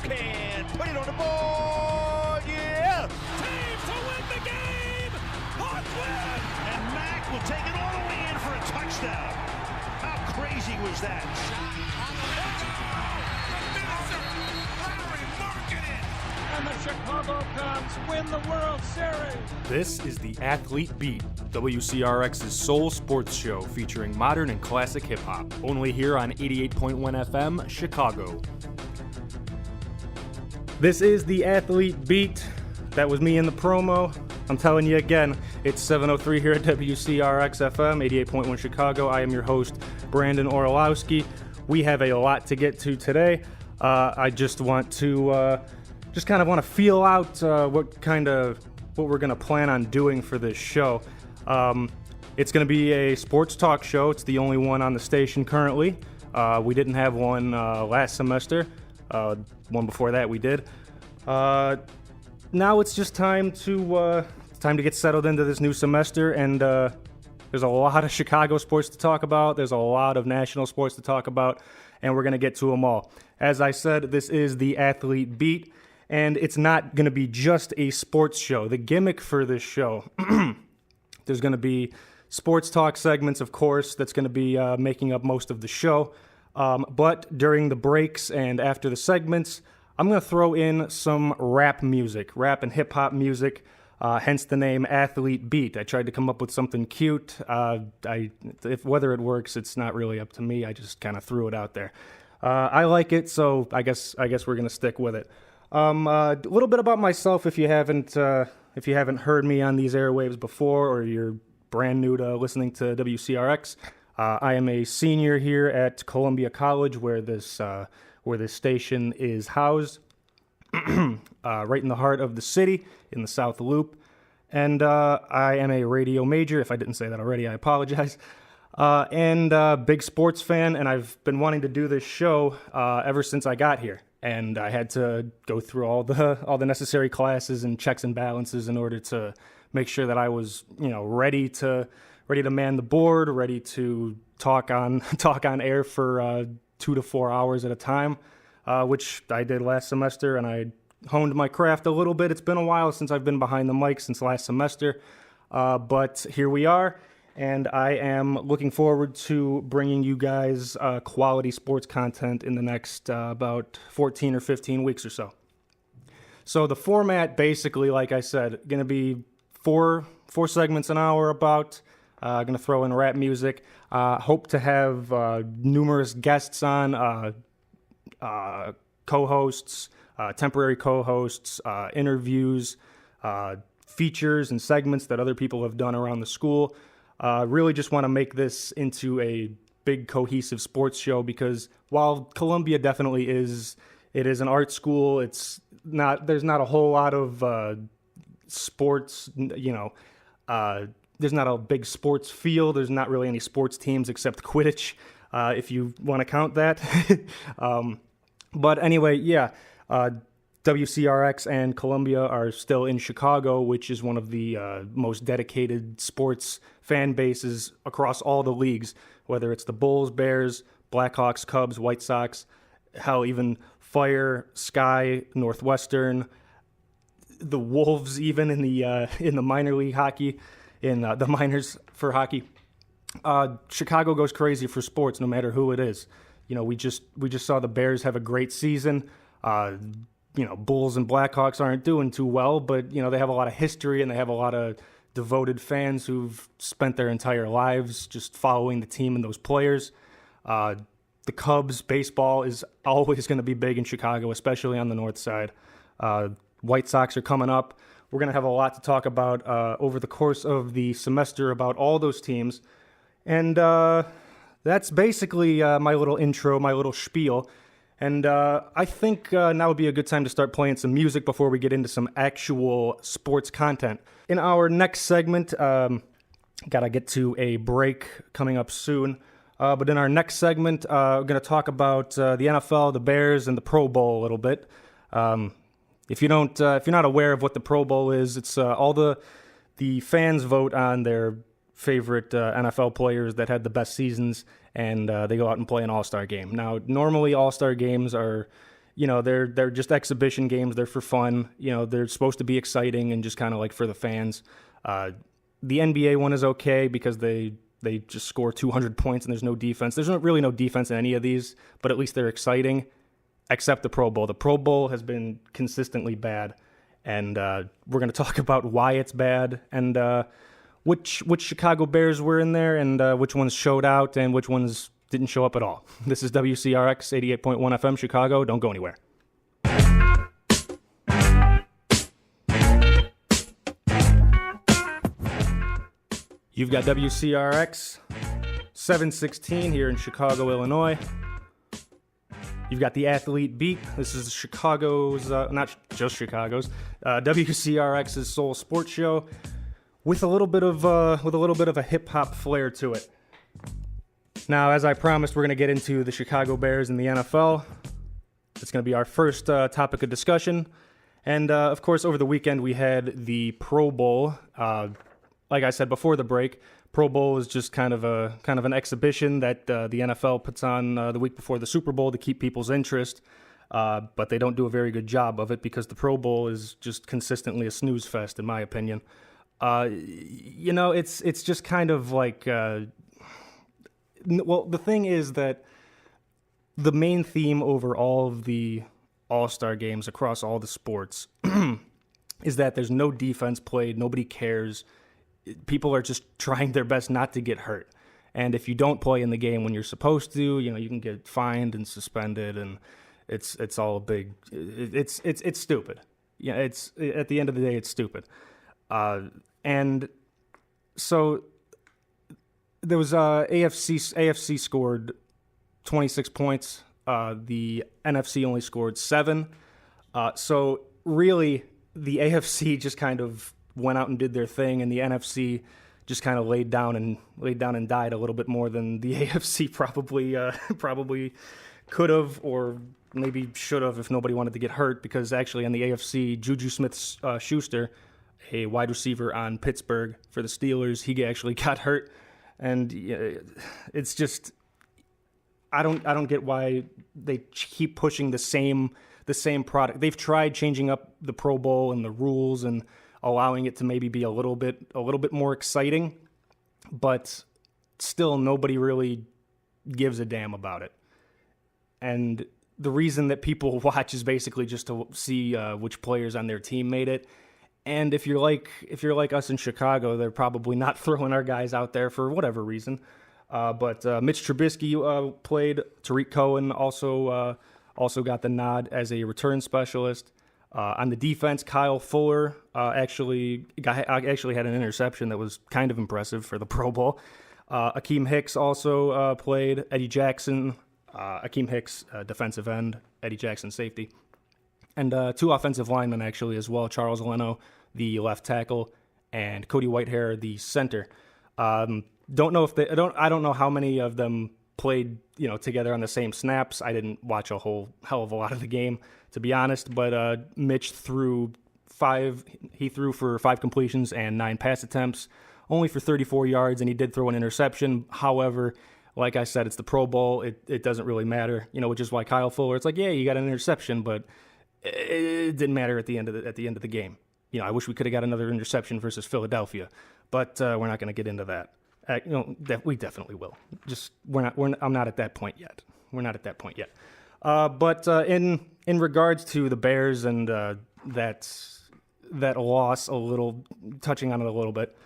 can put it on the board. Yeah. Team to win the game. Hawks win. And Mack will take it all the way in for a touchdown. How crazy was that? Shot on the window. The finisher. Larry Marketing. And the Chicago Cubs win the World Series. This is the Athlete Beat, WCRX's sole sports show featuring modern and classic hip-hop, only here on 88.1 FM, Chicago. This is the Athlete Beat. That was me in the promo. I'm telling you again, it's 7:03 here at WCRX FM, 88.1 Chicago. I am your host, Brandon Orlowski. We have a lot to get to today. I just want to feel out what we're going to plan on doing for this show. It's going to be a sports talk show. It's the only one on the station currently. We didn't have one last semester. One before that we did. Now it's just time to get settled into this new semester, and there's a lot of Chicago sports to talk about. There's a lot of national sports to talk about, and we're going to get to them all. As I said, this is the Athlete Beat, and it's not going to be just a sports show. The gimmick for this show, there's going to be sports talk segments, of course, that's going to be making up most of the show. But during the breaks and after the segments, I'm going to throw in some rap music, rap and hip-hop music, hence the name Athlete Beat. I tried to come up with something cute. Whether it works, it's not really up to me. I just kind of threw it out there. I like it, so I guess we're going to stick with it. A little bit about myself, if you haven't heard me on these airwaves before, or you're brand new to listening to WCRX. I am a senior here at Columbia College, where this station is housed, right in the heart of the city, in the South Loop. And I am a radio major. If I didn't say that already, I apologize. And big sports fan, and I've been wanting to do this show ever since I got here. And I had to go through all the necessary classes and checks and balances in order to make sure that I was, ready to man the board, ready to talk on air for 2 to 4 hours at a time, which I did last semester, and I honed my craft a little bit. It's been a while since I've been behind the mic, since last semester, but here we are, and I am looking forward to bringing you guys quality sports content in the next about 14 or 15 weeks or so. So the format, basically, like I said, going to be four segments an hour about. Going to throw in rap music. Hope to have numerous guests on, co-hosts, temporary co-hosts, interviews, features and segments that other people have done around the school. Really just want to make this into a big cohesive sports show, because while Columbia definitely is an art school, there's not a whole lot of sports, there's not a big sports field. There's not really any sports teams except Quidditch, if you want to count that. But anyway, yeah, WCRX and Columbia are still in Chicago, which is one of the most dedicated sports fan bases across all the leagues, whether it's the Bulls, Bears, Blackhawks, Cubs, White Sox, hell, even Fire, Sky, Northwestern, the Wolves, even in the minor league hockey. In the minors for hockey. Chicago goes crazy for sports, no matter who it is. We just saw the Bears have a great season. Bulls and Blackhawks aren't doing too well, but they have a lot of history, and they have a lot of devoted fans who've spent their entire lives just following the team and those players. The Cubs baseball is always going to be big in Chicago, especially on the north side. White Sox are coming up. We're going to have a lot to talk about over the course of the semester about all those teams. And that's basically my little intro, my little spiel. And I think now would be a good time to start playing some music before we get into some actual sports content. In our next segment, got to get to a break coming up soon. But in our next segment, we're going to talk about the NFL, the Bears, and the Pro Bowl a little bit. If you're not aware of what the Pro Bowl is, it's all the fans vote on their favorite NFL players that had the best seasons, and they go out and play an all-star game. Now, normally all-star games are they're just exhibition games. They're for fun. They're supposed to be exciting and just kind of like for the fans. The NBA one is okay because they just score 200 points and there's no defense. There's really no defense in any of these, but at least they're exciting, except the Pro Bowl. The Pro Bowl has been consistently bad, and we're going to talk about why it's bad and which Chicago Bears were in there and which ones showed out and which ones didn't show up at all. This is WCRX 88.1 FM Chicago. Don't go anywhere. You've got WCRX 716 here in Chicago, Illinois. You've got the Athlete Beat. This is Chicago's, not just Chicago's, WCRX's soul sports show with a little bit of a hip hop flair to it. Now, as I promised, we're going to get into the Chicago Bears and the NFL. It's going to be our first topic of discussion. And, of course, over the weekend, we had the Pro Bowl. Like I said before the break, Pro Bowl is just kind of an exhibition that the NFL puts on the week before the Super Bowl to keep people's interest. But they don't do a very good job of it because the Pro Bowl is just consistently a snooze fest, in my opinion. It's just kind of like... Well, the thing is that the main theme over all of the All-Star games across all the sports is that there's no defense played, nobody cares. People are just trying their best not to get hurt. And if you don't play in the game when you're supposed to, you can get fined and suspended, and it's all a big it's stupid. Yeah, it's at the end of the day, it's stupid. And so there was AFC scored 26 points. The NFC only scored 7. So really, the AFC just kind of went out and did their thing, and the NFC just kind of laid down and died a little bit more than the AFC probably could have or maybe should have if nobody wanted to get hurt. Because actually, on the AFC, Juju Smith-Schuster, a wide receiver on Pittsburgh for the Steelers, he actually got hurt. And it's just, I don't get why they keep pushing the same product. They've tried changing up the Pro Bowl and the rules and allowing it to maybe be a little bit more exciting, but still nobody really gives a damn about it. And the reason that people watch is basically just to see which players on their team made it. And if you're like us in Chicago, they're probably not throwing our guys out there for whatever reason. But Mitch Trubisky played. Tariq Cohen also got the nod as a return specialist. On the defense, Kyle Fuller actually had an interception that was kind of impressive for the Pro Bowl. Akeem Hicks also played. Eddie Jackson, Akeem Hicks, defensive end. Eddie Jackson, safety. And 2 offensive linemen actually as well. Charles Leno, the left tackle, and Cody Whitehair, the center. I don't know how many of them played together on the same snaps. I didn't watch a whole hell of a lot of the game, to be honest. But Mitch threw for 5 completions and 9 pass attempts, only for 34 yards, and he did throw an interception. However, like I said, it's the Pro Bowl. It doesn't really matter, which is why Kyle Fuller. It's like, yeah, you got an interception, but it didn't matter at the end of the game. I wish we could have got another interception versus Philadelphia, but we're not going to get into that. We definitely will. Just I'm not at that point yet. We're not at that point yet. But in regards to the Bears and that loss, touching on it a little bit.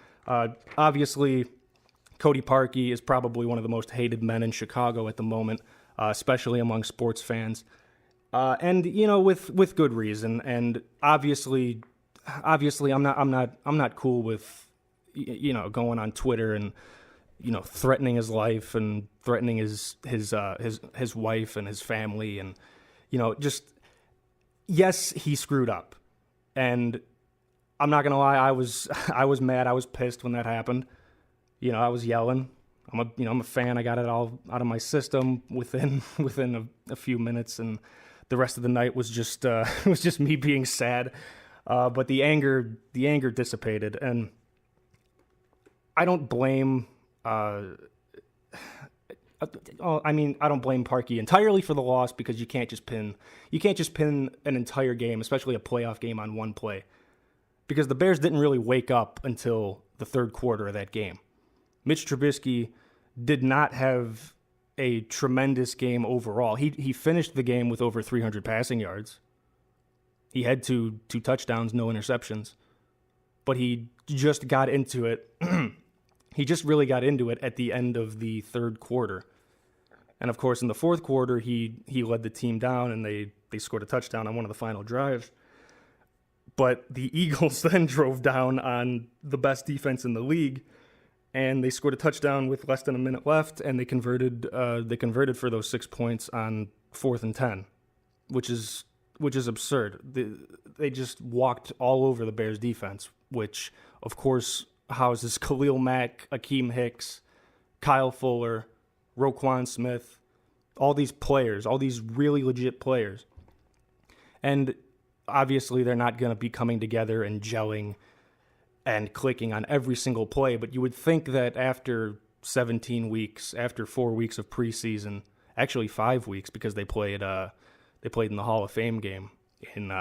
Obviously, Cody Parkey is probably one of the most hated men in Chicago at the moment, especially among sports fans. And with good reason. And obviously I'm not cool with going on Twitter and threatening his life and threatening his wife and his family, and just, yes, he screwed up. And I'm not gonna lie, I was mad, I was pissed when that happened. I was yelling. I'm a fan. I got it all out of my system within a few minutes, and the rest of the night was just me being sad. But the anger dissipated, and I don't blame I mean, I don't blame Parkey entirely for the loss because you can't just pin an entire game, especially a playoff game, on one play. Because the Bears didn't really wake up until the third quarter of that game. Mitch Trubisky did not have a tremendous game overall. He finished the game with over 300 passing yards. He had two touchdowns, no interceptions. But he just got into it. He just really got into it at the end of the third quarter. And of course, in the fourth quarter, he led the team down and they scored a touchdown on one of the final drives. But the Eagles then drove down on the best defense in the league, and they scored a touchdown with less than a minute left, and they converted for those 6 points on 4th and 10, which is absurd. They just walked all over the Bears defense, which of course houses Khalil Mack, Akeem Hicks, Kyle Fuller, Roquan Smith, all these players, all these really legit players. And obviously they're not going to be coming together and gelling and clicking on every single play, but you would think that after 17 weeks, after 4 weeks of preseason, actually 5 weeks because they played in the Hall of Fame game in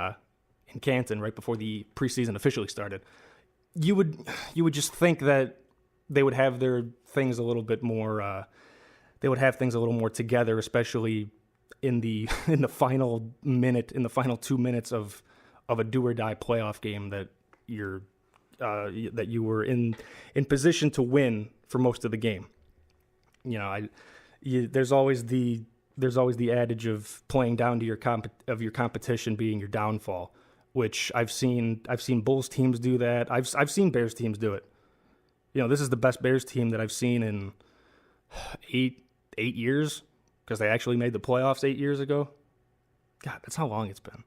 Canton right before the preseason officially started. You would just think that they would have their things a little bit more. They would have things a little more together, especially in the final minute, in the final 2 minutes of a do or die playoff game that you were in position to win for most of the game. You know, there's always the adage of playing down to your competition being your downfall, which I've seen Bulls teams do that. I've seen Bears teams do it. You know, this is the best Bears team that I've seen in eight years, because they actually made the playoffs 8 years ago. God, that's how long it's been.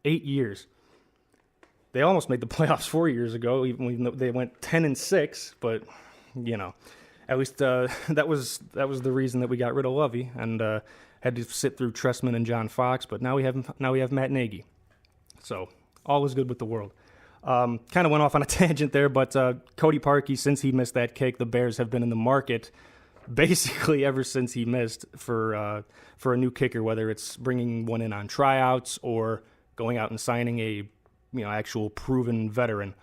8 years. They almost made the playoffs 4 years ago, even though they went 10-6. But you know, at least that was the reason that we got rid of Lovey and had to sit through Trestman and John Fox. But now we have Matt Nagy. So all is good with the world. Kind of went off on a tangent there, but Cody Parkey, since he missed that kick, the Bears have been in the market basically ever since he missed for a new kicker, whether it's bringing one in on tryouts or going out and signing a actual proven veteran.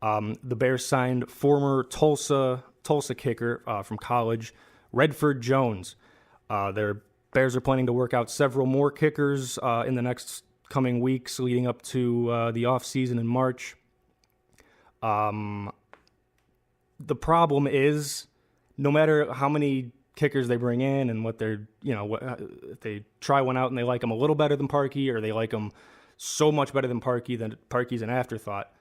The Bears signed former Tulsa kicker from college, Redford Jones. Their Bears are planning to work out several more kickers in the next coming weeks leading up to the offseason in March. The problem is, no matter how many kickers they bring in and what they're, if they try one out and they like them a little better than Parkey, or they like them so much better than Parkey that Parkey's an afterthought,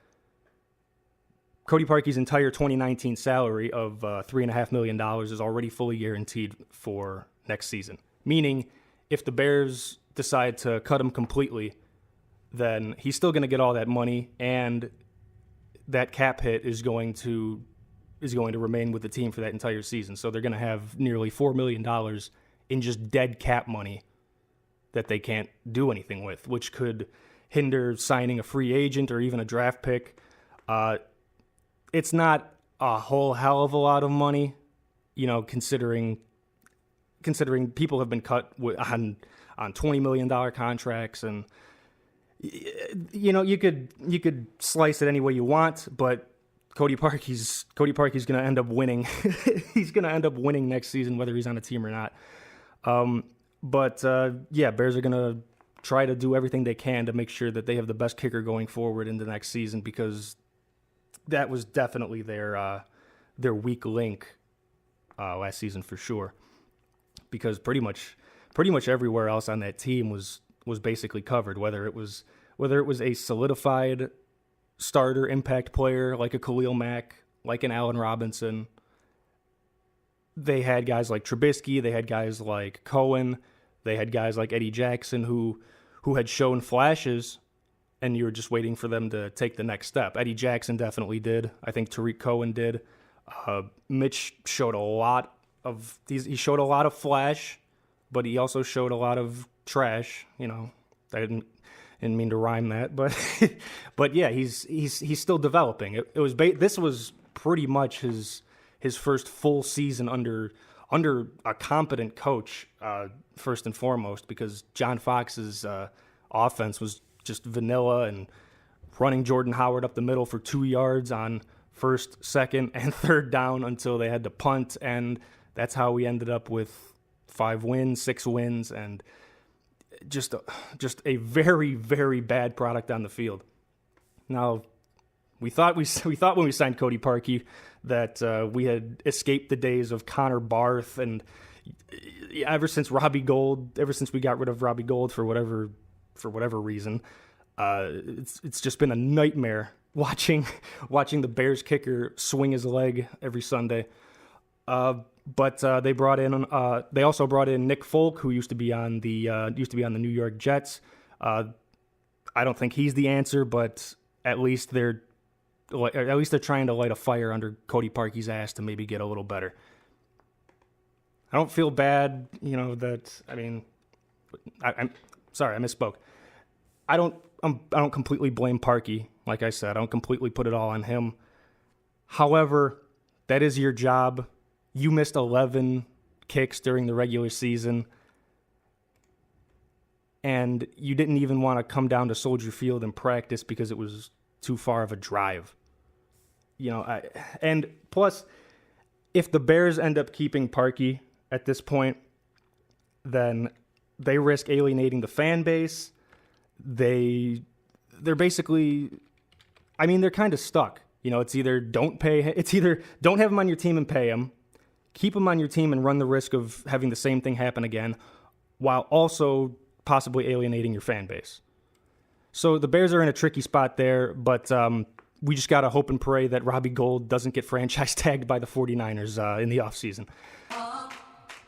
Cody Parkey's entire 2019 salary of $3.5 million is already fully guaranteed for next season. Meaning, if the Bears decide to cut him completely, then he's still going to get all that money, and that cap hit is going to remain with the team for that entire season. So they're going to have nearly $4 million in just dead cap money that they can't do anything with, which could hinder signing a free agent or even a draft pick. It's not a whole hell of a lot of money, considering people have been cut on $20 million contracts, and you could slice it any way you want, but Cody Parkey's going to end up winning. He's going to end up winning next season, whether he's on a team or not. Bears are going to try to do everything they can to make sure that they have the best kicker going forward into next season, because that was definitely their weak link last season for sure. Because pretty much everywhere else on that team was basically covered, whether it was a solidified starter impact player like a Khalil Mack, like an Allen Robinson. They had guys like Trubisky, they had guys like Cohen, they had guys like Eddie Jackson who had shown flashes, and you were just waiting for them to take the next step. Eddie Jackson definitely did. I think Tariq Cohen did. Mitch showed a lot of flash, but he also showed a lot of trash. I didn't mean to rhyme that, but but yeah, he's still developing. This was pretty much his first full season under under a competent coach, first and foremost, because John Fox's offense was just vanilla and running Jordan Howard up the middle for 2 yards on first, second, and third down until they had to punt, and that's how we ended up with 5 wins, 6 wins, and just a very, very bad product on the field. Now, we thought when we signed Cody Parkey that we had escaped the days of Connor Barth, and ever since we got rid of Robbie Gould for whatever reason, it's just been a nightmare watching the Bears kicker swing his leg every Sunday. But they also brought in Nick Folk, who used to be on the New York Jets. I don't think he's the answer, but at least they're trying to light a fire under Cody Parkey's ass to maybe get a little better. I don't feel bad, I'm sorry, I misspoke. I don't completely blame Parkey. Like I said, I don't completely put it all on him. However, that is your job. You missed 11 kicks during the regular season, and you didn't even want to come down to Soldier Field and practice because it was too far of a drive. And plus, if the Bears end up keeping Parkey at this point, then they risk alienating the fan base. They're basically, they're kind of stuck. It's either don't have him on your team and pay him, keep him on your team and run the risk of having the same thing happen again, while also possibly alienating your fan base. So the Bears are in a tricky spot there, but we just got to hope and pray that Robbie Gould doesn't get franchise tagged by the 49ers in the offseason.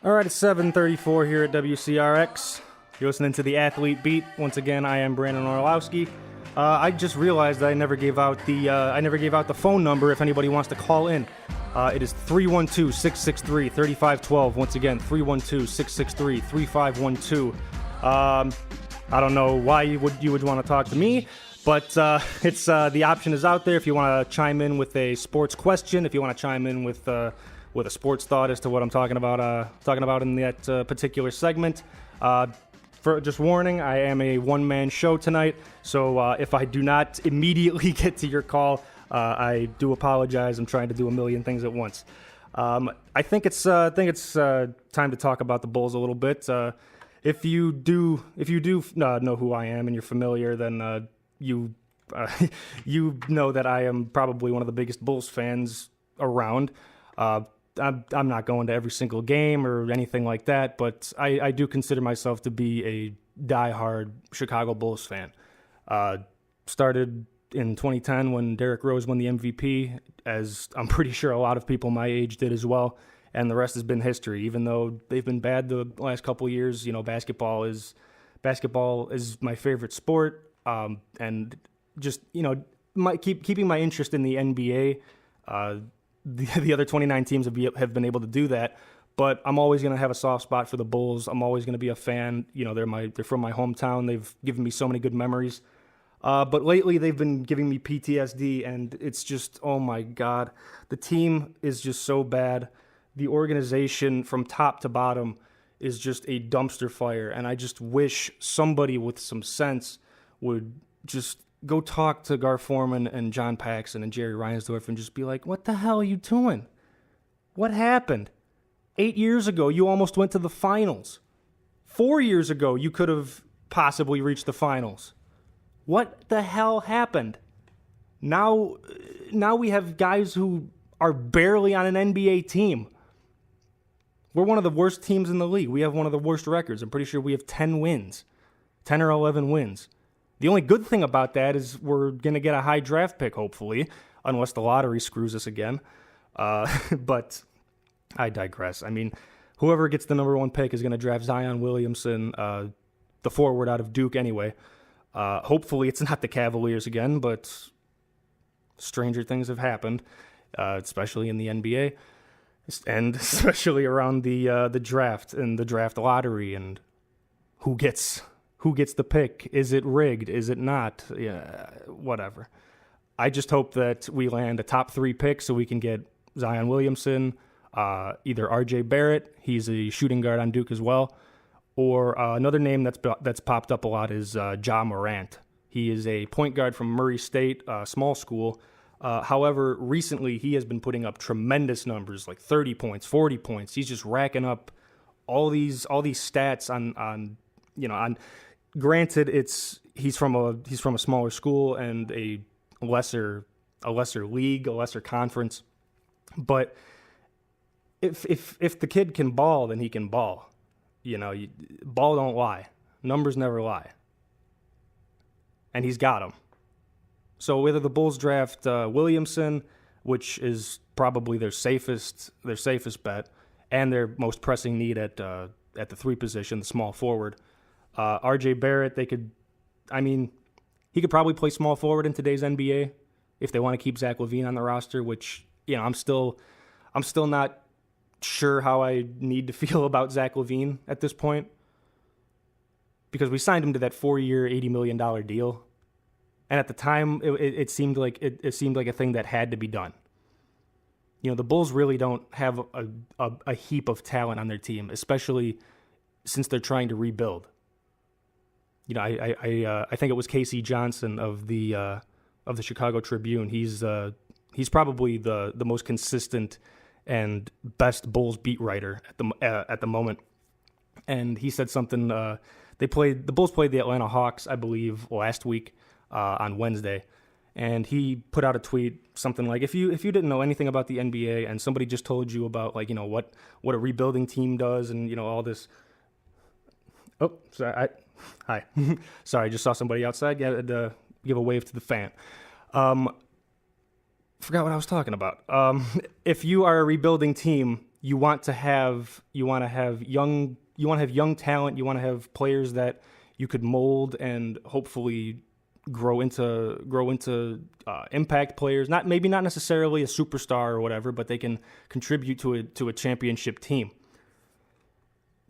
All right, it's 7:34 here at WCRX. You're listening to the Athlete Beat. Once again, I am Brandon Orlowski. I just realized I never gave out the phone number if anybody wants to call in. It is 312-663-3512. Once again, 312-663-3512. I don't know why you would want to talk to me, but it's the option is out there if you want to chime in with a sports question, if you want to chime in with a sports thought as to what I'm talking about in that particular segment. For just warning, I am a one-man show tonight, so if I do not immediately get to your call, I do apologize. I'm trying to do a million things at once. I think it's time to talk about the Bulls a little bit. If you do know who I am and you're familiar, then you know that I am probably one of the biggest Bulls fans around. I'm not going to every single game or anything like that, but I do consider myself to be a diehard Chicago Bulls fan. Started in 2010 when Derrick Rose won the MVP, as I'm pretty sure a lot of people my age did as well, and the rest has been history. Even though they've been bad the last couple of years, basketball is my favorite sport, and just keeping my interest in the NBA. The other 29 teams have been able to do that, but I'm always going to have a soft spot for the Bulls. I'm always going to be a fan. They're from my hometown. They've given me so many good memories. But lately they've been giving me PTSD, and it's just, oh my God. The team is just so bad. The organization from top to bottom is just a dumpster fire, and I just wish somebody with some sense would just go talk to Gar Forman and John Paxson and Jerry Reinsdorf and just be like, what the hell are you doing? What happened? 8 years ago, you almost went to the finals. 4 years ago, you could have possibly reached the finals. What the hell happened? Now we have guys who are barely on an NBA team. We're one of the worst teams in the league. We have one of the worst records. I'm pretty sure we have 10 wins, 10 or 11 wins. The only good thing about that is we're going to get a high draft pick, hopefully, unless the lottery screws us again. But I digress. Whoever gets the number 1 pick is going to draft Zion Williamson, the forward out of Duke anyway. Hopefully it's not the Cavaliers again, but stranger things have happened, especially in the NBA, and especially around the draft and the draft lottery and who gets the pick. Is it rigged? Is it not? Yeah, whatever. I just hope that we land a top 3 pick so we can get Zion Williamson, Either R.J. Barrett, he's a shooting guard on Duke as well, or another name that's popped up a lot is Ja Morant. He is a point guard from Murray State, small school. However, recently he has been putting up tremendous numbers, like 30 points, 40 points. He's just racking up all these stats on. Granted, he's from a smaller school and a lesser league, a lesser conference, but if the kid can ball, then he can ball. Ball don't lie. Numbers never lie. And he's got them. So whether the Bulls draft Williamson, which is probably their safest bet, and their most pressing need at the 3 position, the small forward, R.J. Barrett, he could probably play small forward in today's NBA if they want to keep Zach LaVine on the roster, which, I'm still not sure how I need to feel about Zach LaVine at this point, because we signed him to that 4-year, $80 million deal. And at the time, it seemed like it seemed like a thing that had to be done. The Bulls really don't have a heap of talent on their team, especially since they're trying to rebuild. I think it was Casey Johnson of the Chicago Tribune. He's probably the most consistent and best Bulls beat writer at the moment. And he said something. The Bulls played the Atlanta Hawks, I believe, last week on Wednesday, and he put out a tweet, something like, if you didn't know anything about the NBA and somebody just told you about what a rebuilding team does and all this. Oh, sorry. Hi. Sorry, I just saw somebody outside. Give a wave to the fan. Forgot what I was talking about. If you are a rebuilding team, you want to have young talent. You want to have players that you could mold and hopefully grow into impact players. Maybe not necessarily a superstar or whatever, but they can contribute to a championship team.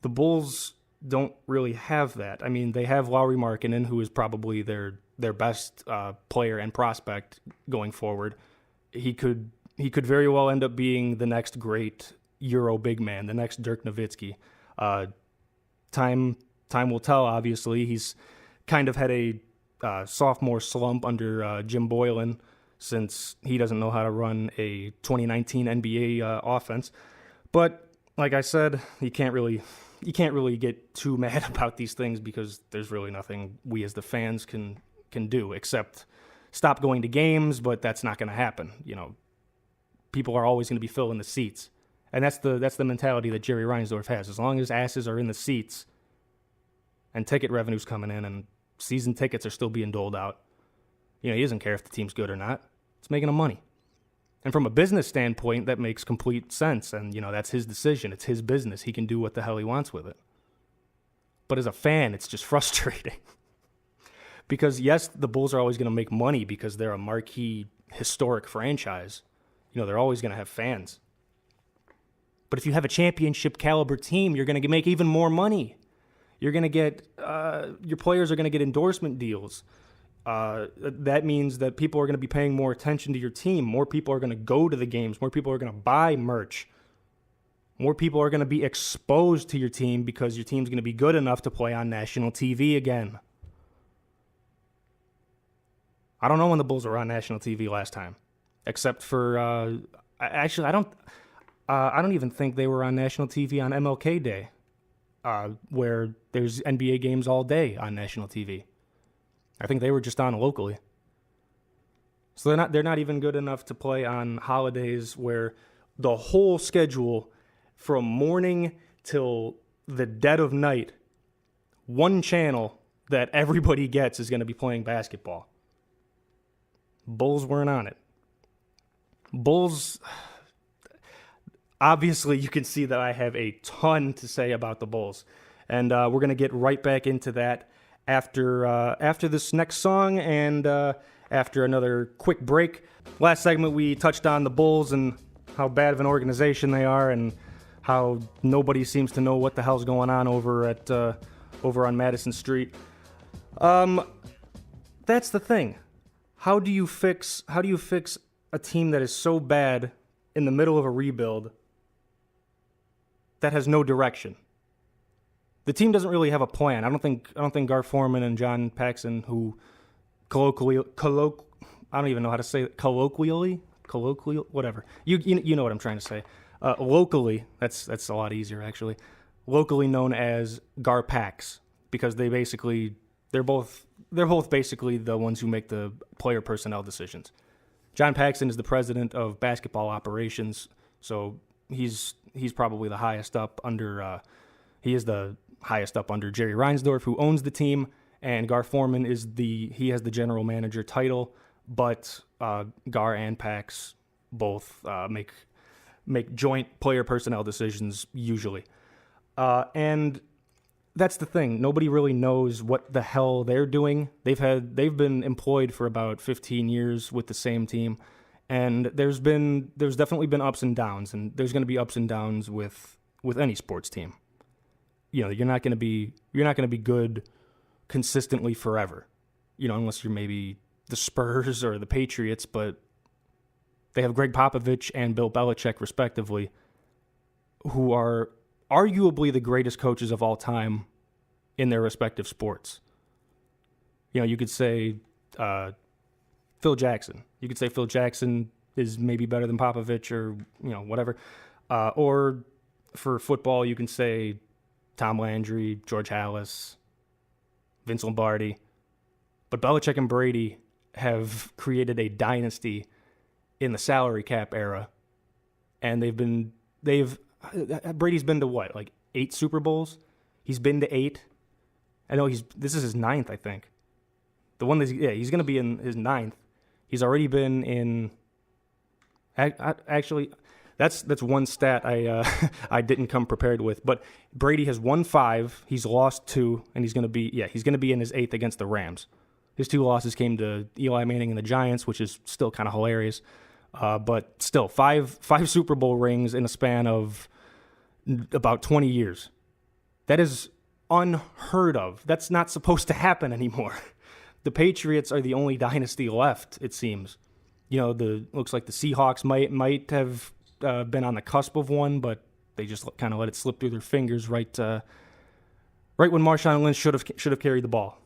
The Bulls don't really have that. They have Lauri Markkanen, who is probably their best player and prospect going forward. He could very well end up being the next great Euro big man, the next Dirk Nowitzki. Time will tell. Obviously, he's kind of had a sophomore slump under Jim Boylan, since he doesn't know how to run a 2019 NBA offense. But like I said, you can't really get too mad about these things, because there's really nothing we as the fans can do except stop going to games. But that's not going to happen. People are always going to be filling the seats, and that's the mentality that Jerry Reinsdorf has. As long as asses are in the seats and ticket revenue's coming in and season tickets are still being doled out, he doesn't care if the team's good or not. It's making him money. And from a business standpoint, that makes complete sense. And, that's his decision. It's his business. He can do what the hell he wants with it. But as a fan, it's just frustrating. Because, yes, the Bulls are always going to make money because they're a marquee, historic franchise. They're always going to have fans. But if you have a championship caliber team, you're going to make even more money. You're going to get, your players are going to get endorsement deals. That means that people are going to be paying more attention to your team. More people are going to go to the games. More people are going to buy merch. More people are going to be exposed to your team because your team's going to be good enough to play on national TV again. I don't know when the Bulls were on national TV last time, except for I don't even think they were on national TV on MLK Day, where there's NBA games all day on national TV. I think they were just on locally. So they're not even good enough to play on holidays where the whole schedule from morning till the dead of night, one channel that everybody gets is going to be playing basketball. Bulls weren't on it. Bulls, obviously you can see that I have a ton to say about the Bulls. And we're going to get right back into that after this next song and after another quick break. Last segment, we touched on the Bulls and how bad of an organization they are and how nobody seems to know what the hell's going on over on Madison Street. That's the thing. How do you fix a team that is so bad in the middle of a rebuild that has no direction. The team doesn't really have a plan. I don't think Gar Forman and John Paxson, who colloquially, I don't even know how to say it, colloquially, whatever. You know what I'm trying to say. Locally, that's a lot easier actually. Locally known as Gar Pax, because they're both basically the ones who make the player personnel decisions. John Paxson is the president of basketball operations, so he's probably the highest up under. He is the highest up under Jerry Reinsdorf, who owns the team, and Gar Forman has the general manager title, but Gar and Pax both make joint player personnel decisions usually, and that's the thing. Nobody really knows what the hell they're doing. They've been employed for about 15 years with the same team, and there's definitely been ups and downs, and there's going to be ups and downs with any sports team. You know, you're not going to be good consistently forever. You know, unless you're maybe the Spurs or the Patriots, but they have Greg Popovich and Bill Belichick respectively, who are arguably the greatest coaches of all time in their respective sports. You know, you could say Phil Jackson. You could say Phil Jackson is maybe better than Popovich, or whatever. Or for football, you can say Tom Landry, George Halas, Vince Lombardi. But Belichick and Brady have created a dynasty in the salary cap era, and Brady's been to what, like 8 Super Bowls? He's been to 8. I know this is his 9th, I think. The one he's going to be in his 9th. He's already been in. Actually, that's one stat I didn't come prepared with. But Brady has won 5. He's lost 2, and he's going to be in his 8th against the Rams. His 2 losses came to Eli Manning and the Giants, which is still kind of hilarious. But still, five Super Bowl rings in a span of about 20 years. That is unheard of. That's not supposed to happen anymore. The Patriots are the only dynasty left, it seems. Looks like the Seahawks might have been on the cusp of one, but they just kind of let it slip through their fingers right when Marshawn Lynch should have carried the ball.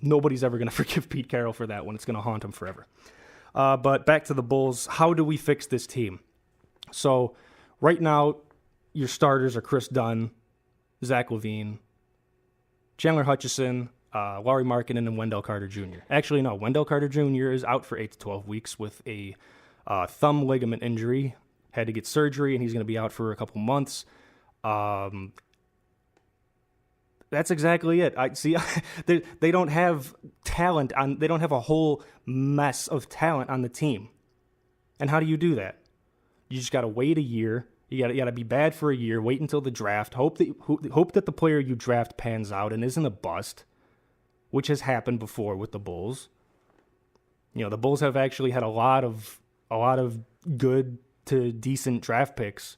Nobody's ever going to forgive Pete Carroll for that one. It's going to haunt him forever. But back to the Bulls. How do we fix this team? So right now, your starters are Chris Dunn, Zach LaVine, Chandler Hutchison, Lauri Markkanen, and Wendell Carter Jr. Actually, no. Wendell Carter Jr. is out for 8 to 12 weeks with a thumb ligament injury. Had to get surgery, and he's going to be out for a couple months. That's exactly it. They don't have talent on. They don't have a whole mess of talent on the team. And how do you do that? You just got to wait a year. You got to be bad for a year. Wait until the draft. Hope that the player you draft pans out and isn't a bust, which has happened before with the Bulls. The Bulls have actually had a lot of good to decent draft picks.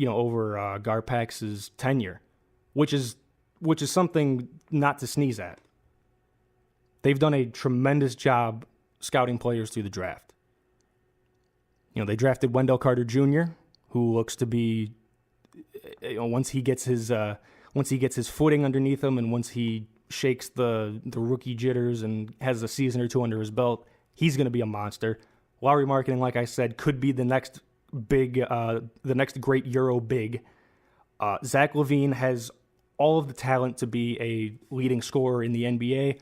Over Garpax's tenure. Which is something not to sneeze at. They've done a tremendous job scouting players through the draft. They drafted Wendell Carter Jr., who looks to be, once he gets his footing underneath him, and once he shakes the rookie jitters and has a season or 2 under his belt, he's going to be a monster. Lauri Markkanen, like I said, could be the next great Euro big. Zach LaVine has all of the talent to be a leading scorer in the NBA.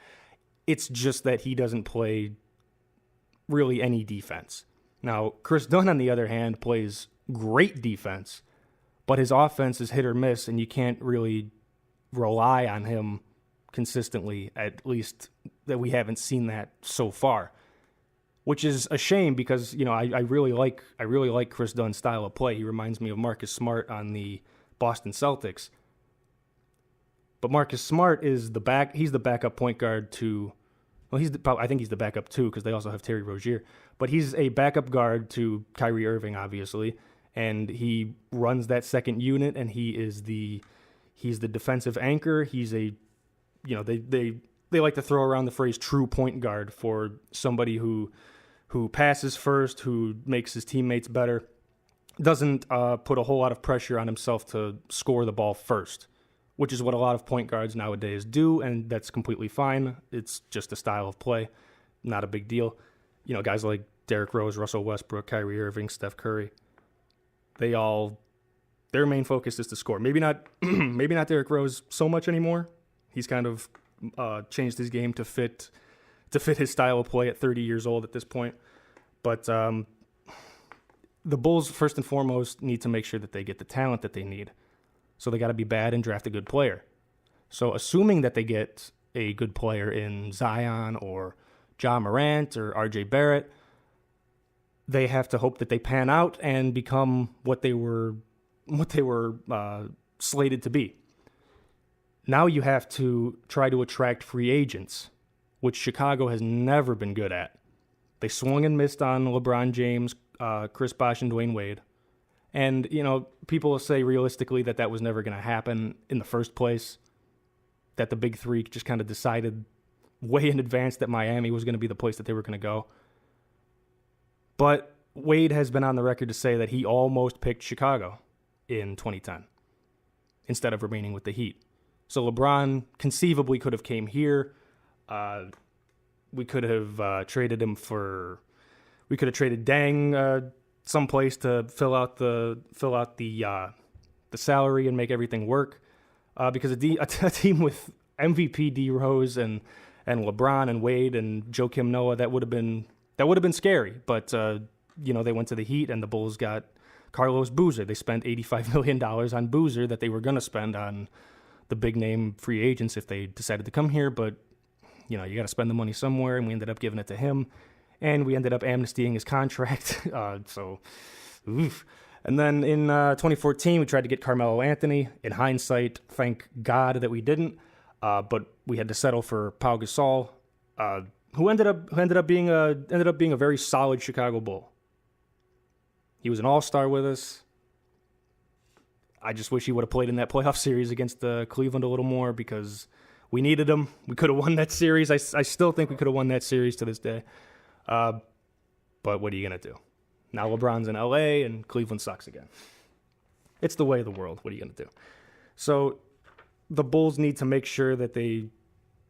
It's just that he doesn't play really any defense. Now, Chris Dunn, on the other hand, plays great defense, but his offense is hit or miss, and you can't really rely on him consistently, at least that we haven't seen that so far, which is a shame because, I really like Chris Dunn's style of play. He reminds me of Marcus Smart on the Boston Celtics. But Marcus Smart is he's the backup point guard to, I think he's the backup too, because they also have Terry Rozier. But he's a backup guard to Kyrie Irving, obviously, and he runs that second unit, and he's the defensive anchor. He's they like to throw around the phrase true point guard for somebody who passes first, who makes his teammates better. doesn't put a whole lot of pressure on himself to score the ball first, which is what a lot of point guards nowadays do, and that's completely fine. It's just a style of play, not a big deal. You know, guys like Derrick Rose, Russell Westbrook, Kyrie Irving, Steph Curry, their main focus is to score. Maybe not Derrick Rose so much anymore. He's kind of changed his game to fit his style of play at 30 years old at this point. But the Bulls, first and foremost, need to make sure that they get the talent that they need. So they got to be bad and draft a good player. So assuming that they get a good player in Zion or Ja Morant or RJ Barrett, they have to hope that they pan out and become what they were slated to be. Now you have to try to attract free agents, which Chicago has never been good at. They swung and missed on LeBron James, Chris Bosh, and Dwayne Wade. And, you know, people will say realistically that was never going to happen in the first place, that the big three just kind of decided way in advance that Miami was going to be the place that they were going to go. But Wade has been on the record to say that he almost picked Chicago in 2010 instead of remaining with the Heat. So LeBron conceivably could have came here. We could have traded him for. We could have traded Deng someplace to fill out the salary and make everything work. Because a team with MVP D Rose and LeBron and Wade and Joakim Noah, that would have been scary. But they went to the Heat and the Bulls got Carlos Boozer. They spent $85 million on Boozer that they were going to spend on the big name free agents if they decided to come here. But you got to spend the money somewhere, and we ended up giving it to him. And we ended up amnestying his contract. Oof. And then in 2014, we tried to get Carmelo Anthony. In hindsight, thank God that we didn't. But we had to settle for Pau Gasol, who ended up being a very solid Chicago Bull. He was an all-star with us. I just wish he would have played in that playoff series against Cleveland a little more because we needed him. We could have won that series. I still think we could have won that series to this day. But what are you going to do? Now LeBron's in LA and Cleveland sucks again. It's the way of the world. What are you going to do? So the Bulls need to make sure that they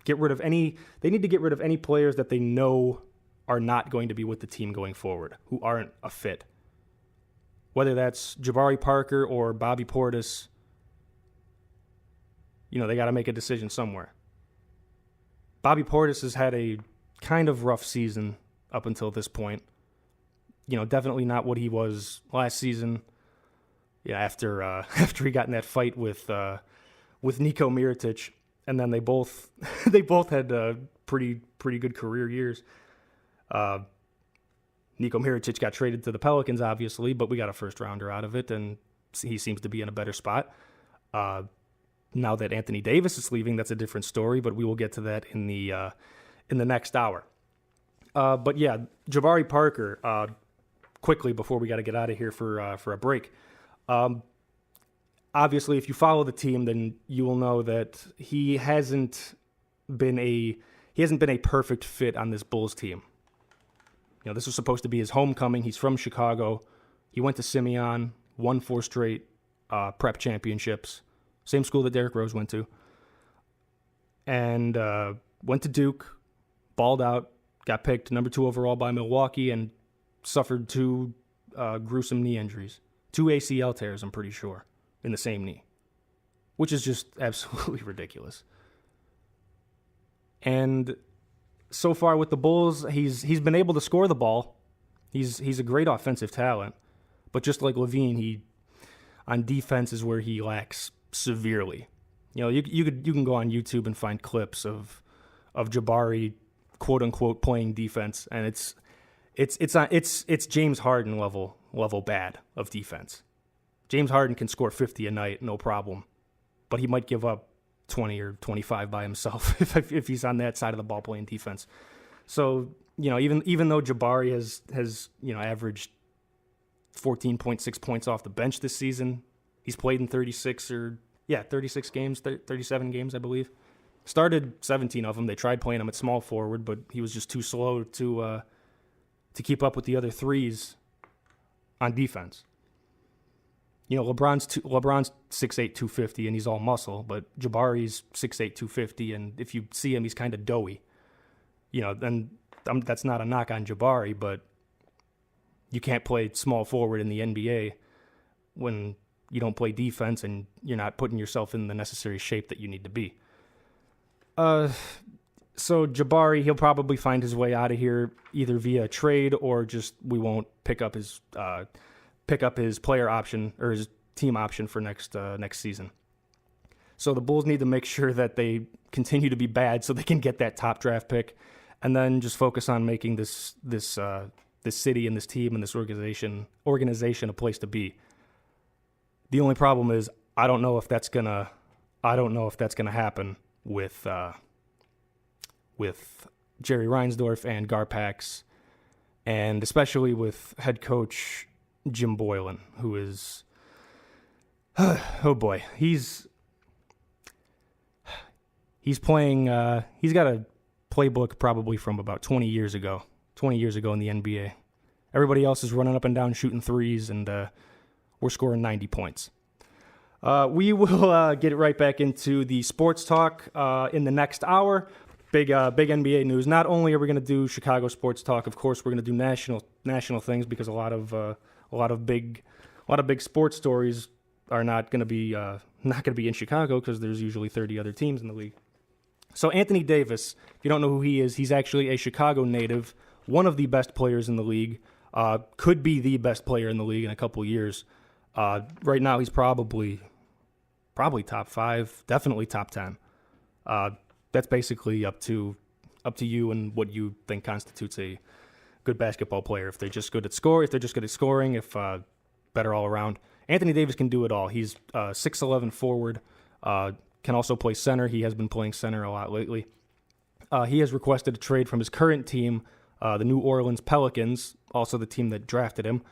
need to get rid of any players that they know are not going to be with the team going forward, who aren't a fit. Whether that's Jabari Parker or Bobby Portis, they got to make a decision somewhere. Bobby Portis has had a kind of rough season up until this point. Definitely not what he was last season. After he got in that fight with Niko Mirotic, and then they both had pretty good career years. Niko Mirotic got traded to the Pelicans, obviously, but we got a first rounder out of it, and he seems to be in a better spot. Now that Anthony Davis is leaving, that's a different story, but we will get to that in the next hour. But yeah, Jabari Parker. Quickly before we got to get out of here for a break. Obviously, if you follow the team, then you will know that he hasn't been a perfect fit on this Bulls team. This was supposed to be his homecoming. He's from Chicago. He went to Simeon, won 4 straight prep championships, same school that Derrick Rose went to, and went to Duke, balled out, got picked number 2 overall by Milwaukee, and suffered 2 gruesome knee injuries. 2 ACL tears, I'm pretty sure, in the same knee, which is just absolutely ridiculous. And so far with the Bulls, he's been able to score the ball. He's a great offensive talent, but just like LaVine, on defense is where he lacks severely. You can go on YouTube and find clips of Jabari, quote unquote, playing defense, and it's James Harden level bad of defense. James Harden can score 50 a night, no problem, but he might give up 20 or 25 by himself if he's on that side of the ball playing defense. So even though Jabari has averaged 14.6 points off the bench this season, he's played in 36 games, 37 games I believe. Started 17 of them. They tried playing him at small forward, but he was just too slow to keep up with the other threes on defense. LeBron's 6'8", 250, and he's all muscle, but Jabari's 6'8", 250, and if you see him, he's kind of doughy. Then that's not a knock on Jabari, but you can't play small forward in the NBA when you don't play defense and you're not putting yourself in the necessary shape that you need to be. So Jabari, he'll probably find his way out of here either via trade or just we won't pick up his player option or his team option for next season. So the Bulls need to make sure that they continue to be bad so they can get that top draft pick, and then just focus on making this city and this team and this organization a place to be. The only problem is I don't know if that's gonna happen with Jerry Reinsdorf and Garpax, and especially with head coach Jim Boylan, who is oh boy, he's playing. He's got a playbook probably from about 20 years ago in the NBA. Everybody else is running up and down shooting threes, and we're scoring 90 points. We will get right back into the sports talk in the next hour. Big NBA news. Not only are we going to do Chicago sports talk, of course, we're going to do national things because a lot of big sports stories are not going to be in Chicago because there's usually 30 other teams in the league. So Anthony Davis, if you don't know who he is, he's actually a Chicago native, one of the best players in the league, could be the best player in the league in a couple years. Right now, he's probably top 5, definitely top 10. That's basically up to you and what you think constitutes a good basketball player. If they're just good at scoring, if better all around. Anthony Davis can do it all. He's 6'11" forward, can also play center. He has been playing center a lot lately. He has requested a trade from his current team, the New Orleans Pelicans, also the team that drafted him.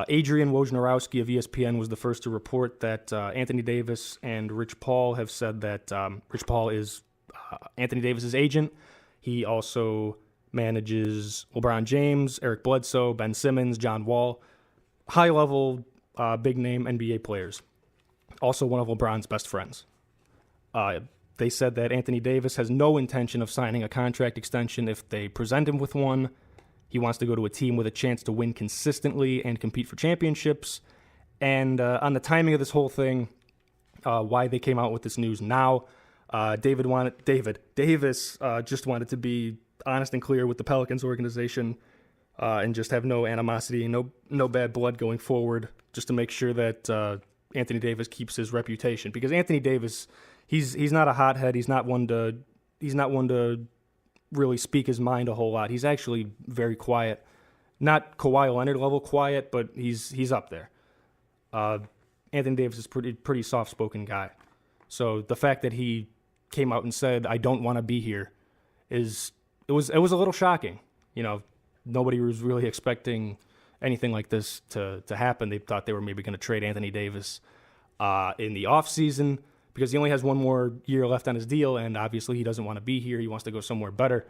Adrian Wojnarowski of ESPN was the first to report that Anthony Davis and Rich Paul have said that Rich Paul is Anthony Davis's agent. He also manages LeBron James, Eric Bledsoe, Ben Simmons, John Wall, high-level, big-name NBA players. Also one of LeBron's best friends. They said that Anthony Davis has no intention of signing a contract extension if they present him with one. He wants to go to a team with a chance to win consistently and compete for championships. And on the timing of this whole thing, why they came out with this news now, Davis just wanted to be honest and clear with the Pelicans organization and just have no animosity, no bad blood going forward, just to make sure that Anthony Davis keeps his reputation. Because Anthony Davis, he's not a hothead. He's not one to really speak his mind a whole lot. He's actually very quiet. Not Kawhi Leonard level quiet, but he's up there. Anthony Davis is pretty soft-spoken guy. So the fact that he came out and said, "I don't want to be here," it was a little shocking. Nobody was really expecting anything like this to happen. They thought they were maybe going to trade Anthony Davis in the offseason because he only has one more year left on his deal, and obviously he doesn't want to be here. He wants to go somewhere better.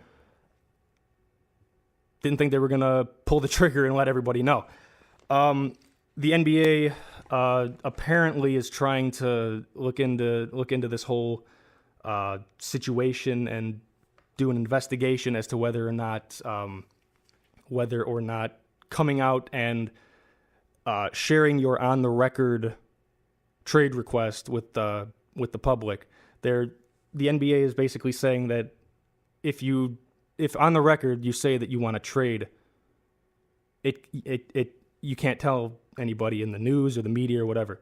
Didn't think they were going to pull the trigger and let everybody know. The NBA apparently is trying to look into this whole situation and do an investigation as to whether or not coming out and sharing your on-the-record trade request with the public. The NBA is basically saying that if on the record you say that you want to trade, you can't tell anybody in the news or the media or whatever.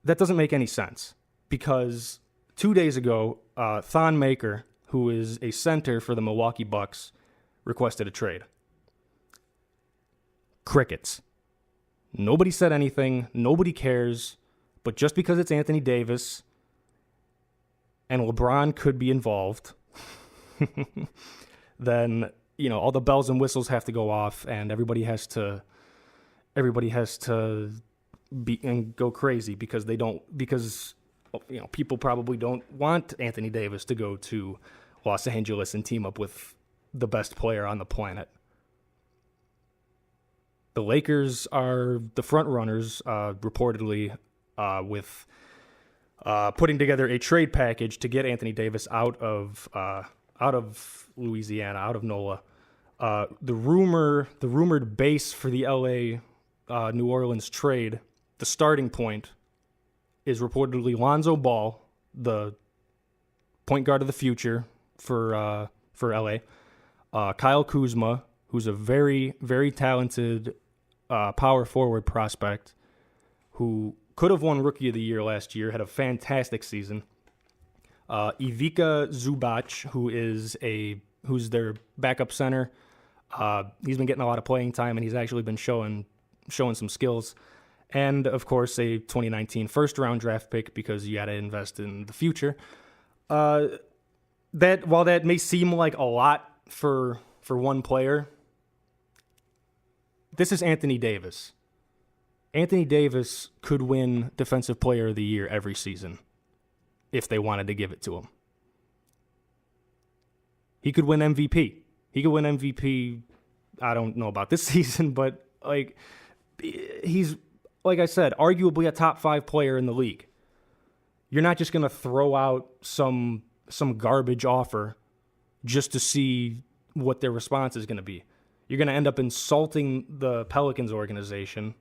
That doesn't make any sense because 2 days ago, Thon Maker, who is a center for the Milwaukee Bucks, requested a trade. Crickets. Nobody said anything. Nobody cares. But just because it's Anthony Davis and LeBron could be involved, then all the bells and whistles have to go off, and everybody has to be and go crazy because people probably don't want Anthony Davis to go to Los Angeles and team up with the best player on the planet. The Lakers are the front runners, reportedly, with putting together a trade package to get Anthony Davis out of Louisiana, out of NOLA. The rumored base for the LA New Orleans trade, the starting point, is reportedly Lonzo Ball, the point guard of the future for LA. Kyle Kuzma, who's a very, very talented power forward prospect who could have won Rookie of the Year last year, had a fantastic season. Ivica Zubac, who's their backup center. He's been getting a lot of playing time, and he's actually been showing some skills. And, of course, a 2019 first-round draft pick, because you got to invest in the future. That while that may seem like a lot for one player, this is Anthony Davis. Anthony Davis could win Defensive Player of the Year every season if they wanted to give it to him. He could win MVP. He could win MVP, I don't know about this season, but like he's, like I said, arguably a top 5 player in the league. You're not just going to throw out some garbage offer just to see what their response is going to be. You're going to end up insulting the Pelicans organization,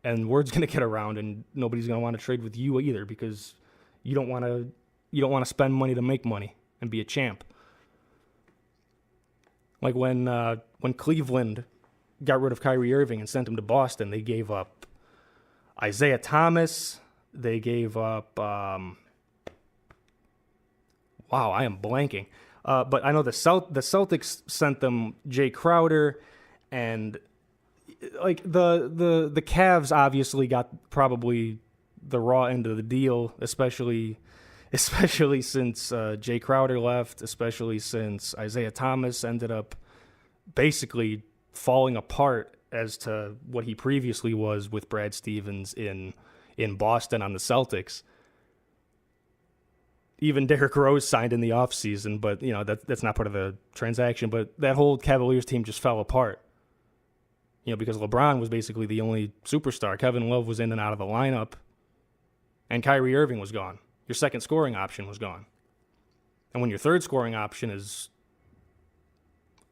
and word's going to get around, and nobody's going to want to trade with you either, because you don't want to spend money to make money and be a champ. Like when Cleveland got rid of Kyrie Irving and sent him to Boston, they gave up Isaiah Thomas. They gave up. Wow, I am blanking. But I know the Celtics sent them Jay Crowder, and like the Cavs obviously got probably the raw end of the deal, especially since Jay Crowder left, especially since Isaiah Thomas ended up basically falling apart as to what he previously was with Brad Stevens in Boston on the Celtics. Even Derrick Rose signed in the offseason, but that's not part of the transaction. But that whole Cavaliers team just fell apart. Because LeBron was basically the only superstar. Kevin Love was in and out of the lineup, and Kyrie Irving was gone. Your second scoring option was gone. And when your third scoring option is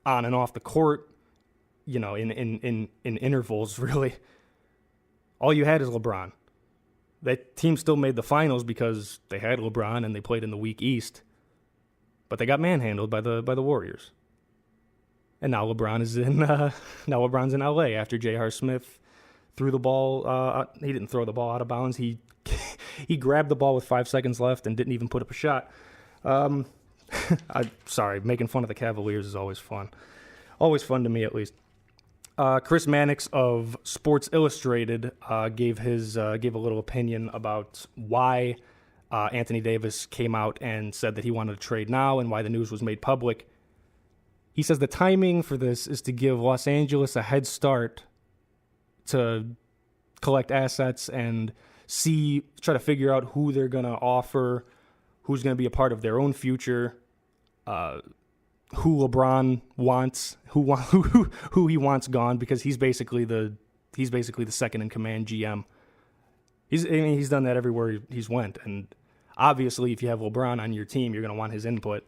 on and off the court, in intervals, really, all you had is LeBron. That team still made the finals because they had LeBron and they played in the weak East, but they got manhandled by the Warriors. And now LeBron's in LA after J.R. Smith threw the ball. He didn't throw the ball out of bounds. He grabbed the ball with 5 seconds left and didn't even put up a shot. Sorry, making fun of the Cavaliers is always fun. Always fun to me, at least. Chris Mannix of Sports Illustrated gave a little opinion about why Anthony Davis came out and said that he wanted to trade now and why the news was made public. He says the timing for this is to give Los Angeles a head start to collect assets and try to figure out who they're going to offer, who's going to be a part of their own future, who LeBron wants, who he wants gone, because he's basically the second in command GM. He's done that everywhere he's went, and obviously if you have LeBron on your team, you're going to want his input.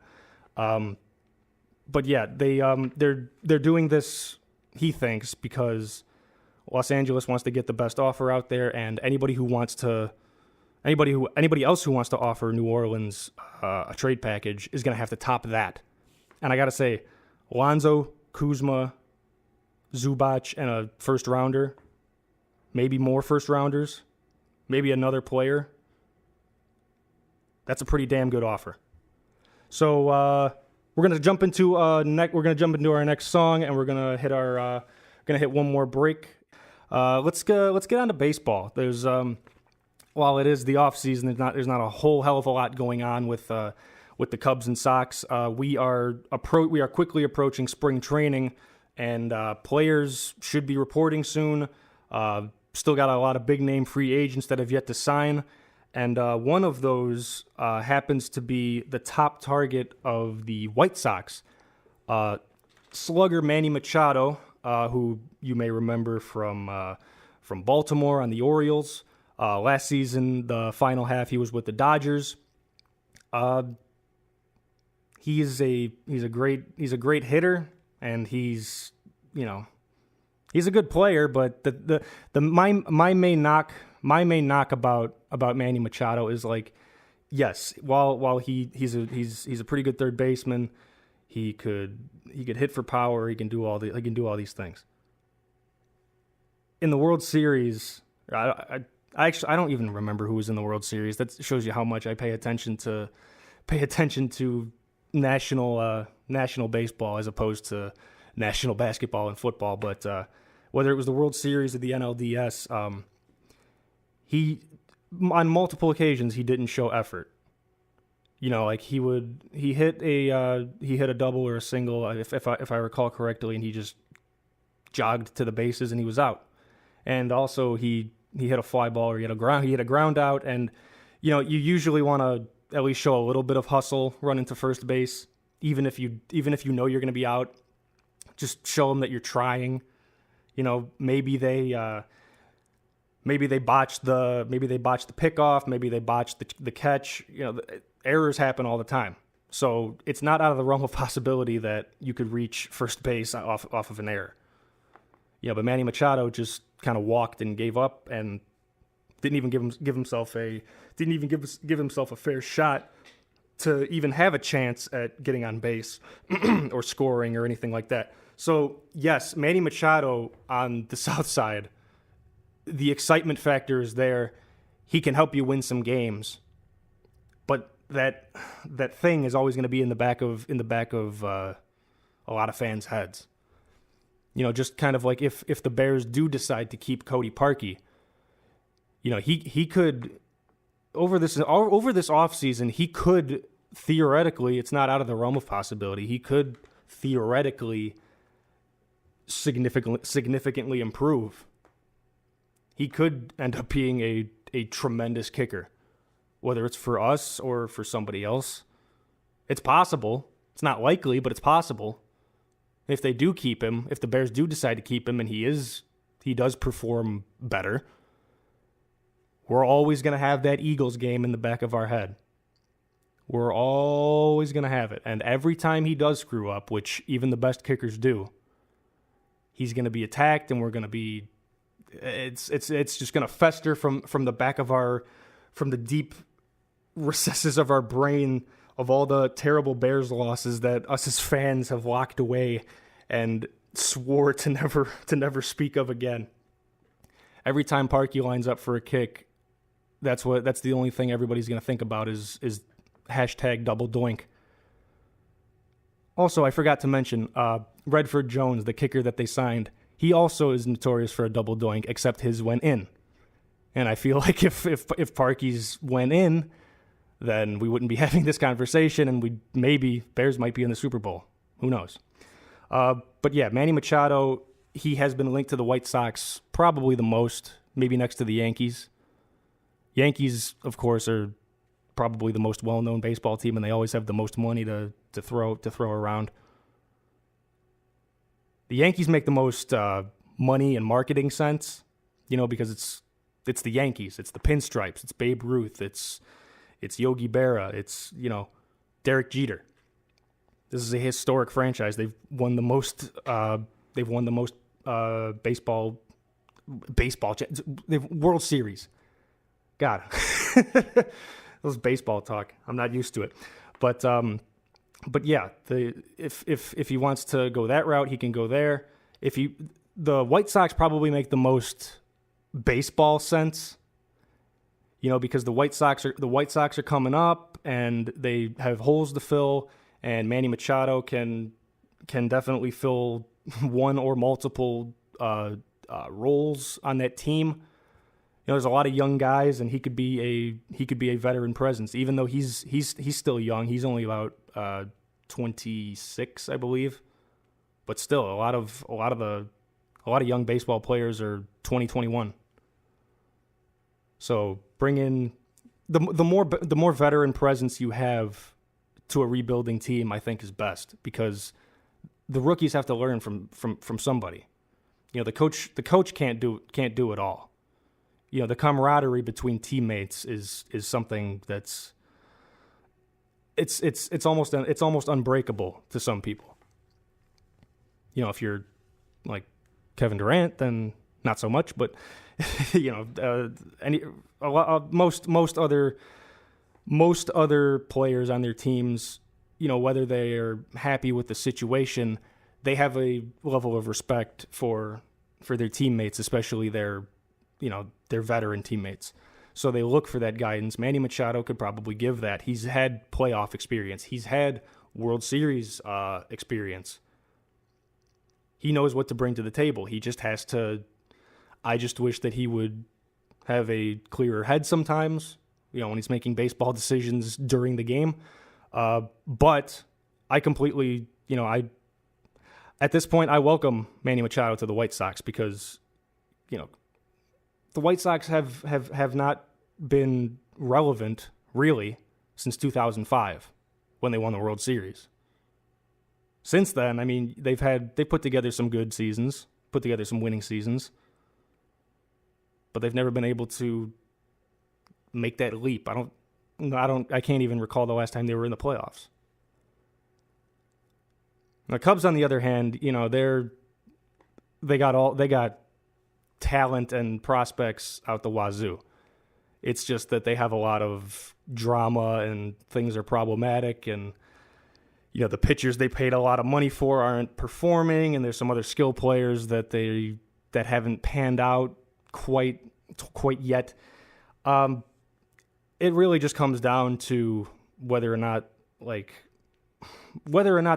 But yeah, they're doing this, he thinks, because Los Angeles wants to get the best offer out there, and anybody else who wants to offer New Orleans a trade package is going to have to top that. And I got to say, Lonzo, Kuzma, Zubac, and a first rounder, maybe more first rounders, maybe another player. That's a pretty damn good offer. So we're gonna jump into our next song, and we're gonna hit one more break. Let's get on to baseball. There's while it is the off season, there's not a whole hell of a lot going on with the Cubs and Sox. We are quickly approaching spring training, and players should be reporting soon. Still got a lot of big name free agents that have yet to sign, and one of those happens to be the top target of the White Sox. Slugger Manny Machado who you may remember from Baltimore on the Orioles. Last season, the final half, he was with the Dodgers. He's a great hitter, and he's a good player. But my main knock about Manny Machado is, like, yes, while he's a pretty good third baseman, he could hit for power, he can do all these things. In the World Series, I don't even remember who was in the World Series. That shows you how much I pay attention to national baseball as opposed to national basketball and football. But whether it was the World Series or the NLDS, he on multiple occasions he didn't show effort. Like he hit a double or a single if I recall correctly, and he just jogged to the bases and he was out. And also he hit a fly ball, or he hit a ground out, and you usually want to at least show a little bit of hustle running to first base, even if you know you're going to be out. Just show them that you're trying. Maybe they botched the pickoff, maybe they botched the catch. Errors happen all the time, so it's not out of the realm of possibility that you could reach first base off of an error. But Manny Machado just kind of walked and gave up, and didn't even give himself a fair shot to even have a chance at getting on base or scoring or anything like that. So yes, Manny Machado on the South Side, the excitement factor is there. He can help you win some games, but that thing is always going to be in the back of a lot of fans' heads. Just kind of like if the Bears do decide to keep Cody Parkey, he could over this offseason, he could theoretically, it's not out of the realm of possibility, he could theoretically significantly improve. He could end up being a tremendous kicker, whether it's for us or for somebody else. It's possible. It's not likely, but it's possible. If they do keep him, if the Bears do decide to keep him and he does perform better, we're always going to have that Eagles game in the back of our head. We're always going to have it. And every time he does screw up, which even the best kickers do, he's going to be attacked, and we're going to be it's just going to fester from the deep recesses of our brain of all the terrible Bears losses that us as fans have locked away and swore to never speak of again. Every time Parkey lines up for a kick, that's the only thing everybody's going to think about is hashtag double doink. Also, I forgot to mention Redford Jones, the kicker that they signed. He also is notorious for a double doink, except his went in. And I feel like if Parkey's went in, then we wouldn't be having this conversation, and Bears might be in the Super Bowl. Who knows? But yeah, Manny Machado, he has been linked to the White Sox probably the most, maybe next to the Yankees. Yankees, of course, are probably the most well-known baseball team, and they always have the most money to throw around. The Yankees make the most money and marketing sense, because it's the Yankees, it's the pinstripes, it's Babe Ruth, it's Yogi Berra, it's Derek Jeter. This is a historic franchise. They've won the most. Baseball. They've World Series. God, those baseball talk. I'm not used to it, but yeah. If he wants to go that route, he can go there. The White Sox probably make the most baseball sense. Because the White Sox are coming up and they have holes to fill, and Manny Machado can definitely fill one or multiple roles on that team. There's a lot of young guys, and he could be a veteran presence, even though he's still young. He's only about 26, I believe, but still a lot of young baseball players are 20, 21. So bring in the more veteran presence you have to a rebuilding team, I think is best, because the rookies have to learn from somebody. The coach can't do it all. The camaraderie between teammates is something that's it's almost unbreakable to some people. If you're like Kevin Durant, then not so much. But most other players on their teams, whether they are happy with the situation, they have a level of respect for their teammates, especially their veteran teammates. So they look for that guidance. Manny Machado could probably give that. He's had playoff experience. He's had World Series experience. He knows what to bring to the table. He just has to. I just wish that he would have a clearer head sometimes, when he's making baseball decisions during the game. But I completely, at this point, I welcome Manny Machado to the White Sox because, the White Sox have not been relevant, really, since 2005 when they won the World Series. Since then, they put together some good seasons, put together some winning seasons, but they've never been able to make that leap. I can't even recall the last time they were in the playoffs. The Cubs, on the other hand, they got talent and prospects out the wazoo. It's just that they have a lot of drama and things are problematic, and the pitchers they paid a lot of money for aren't performing, and there's some other skill players that haven't panned out quite yet. It really just comes down to whether or not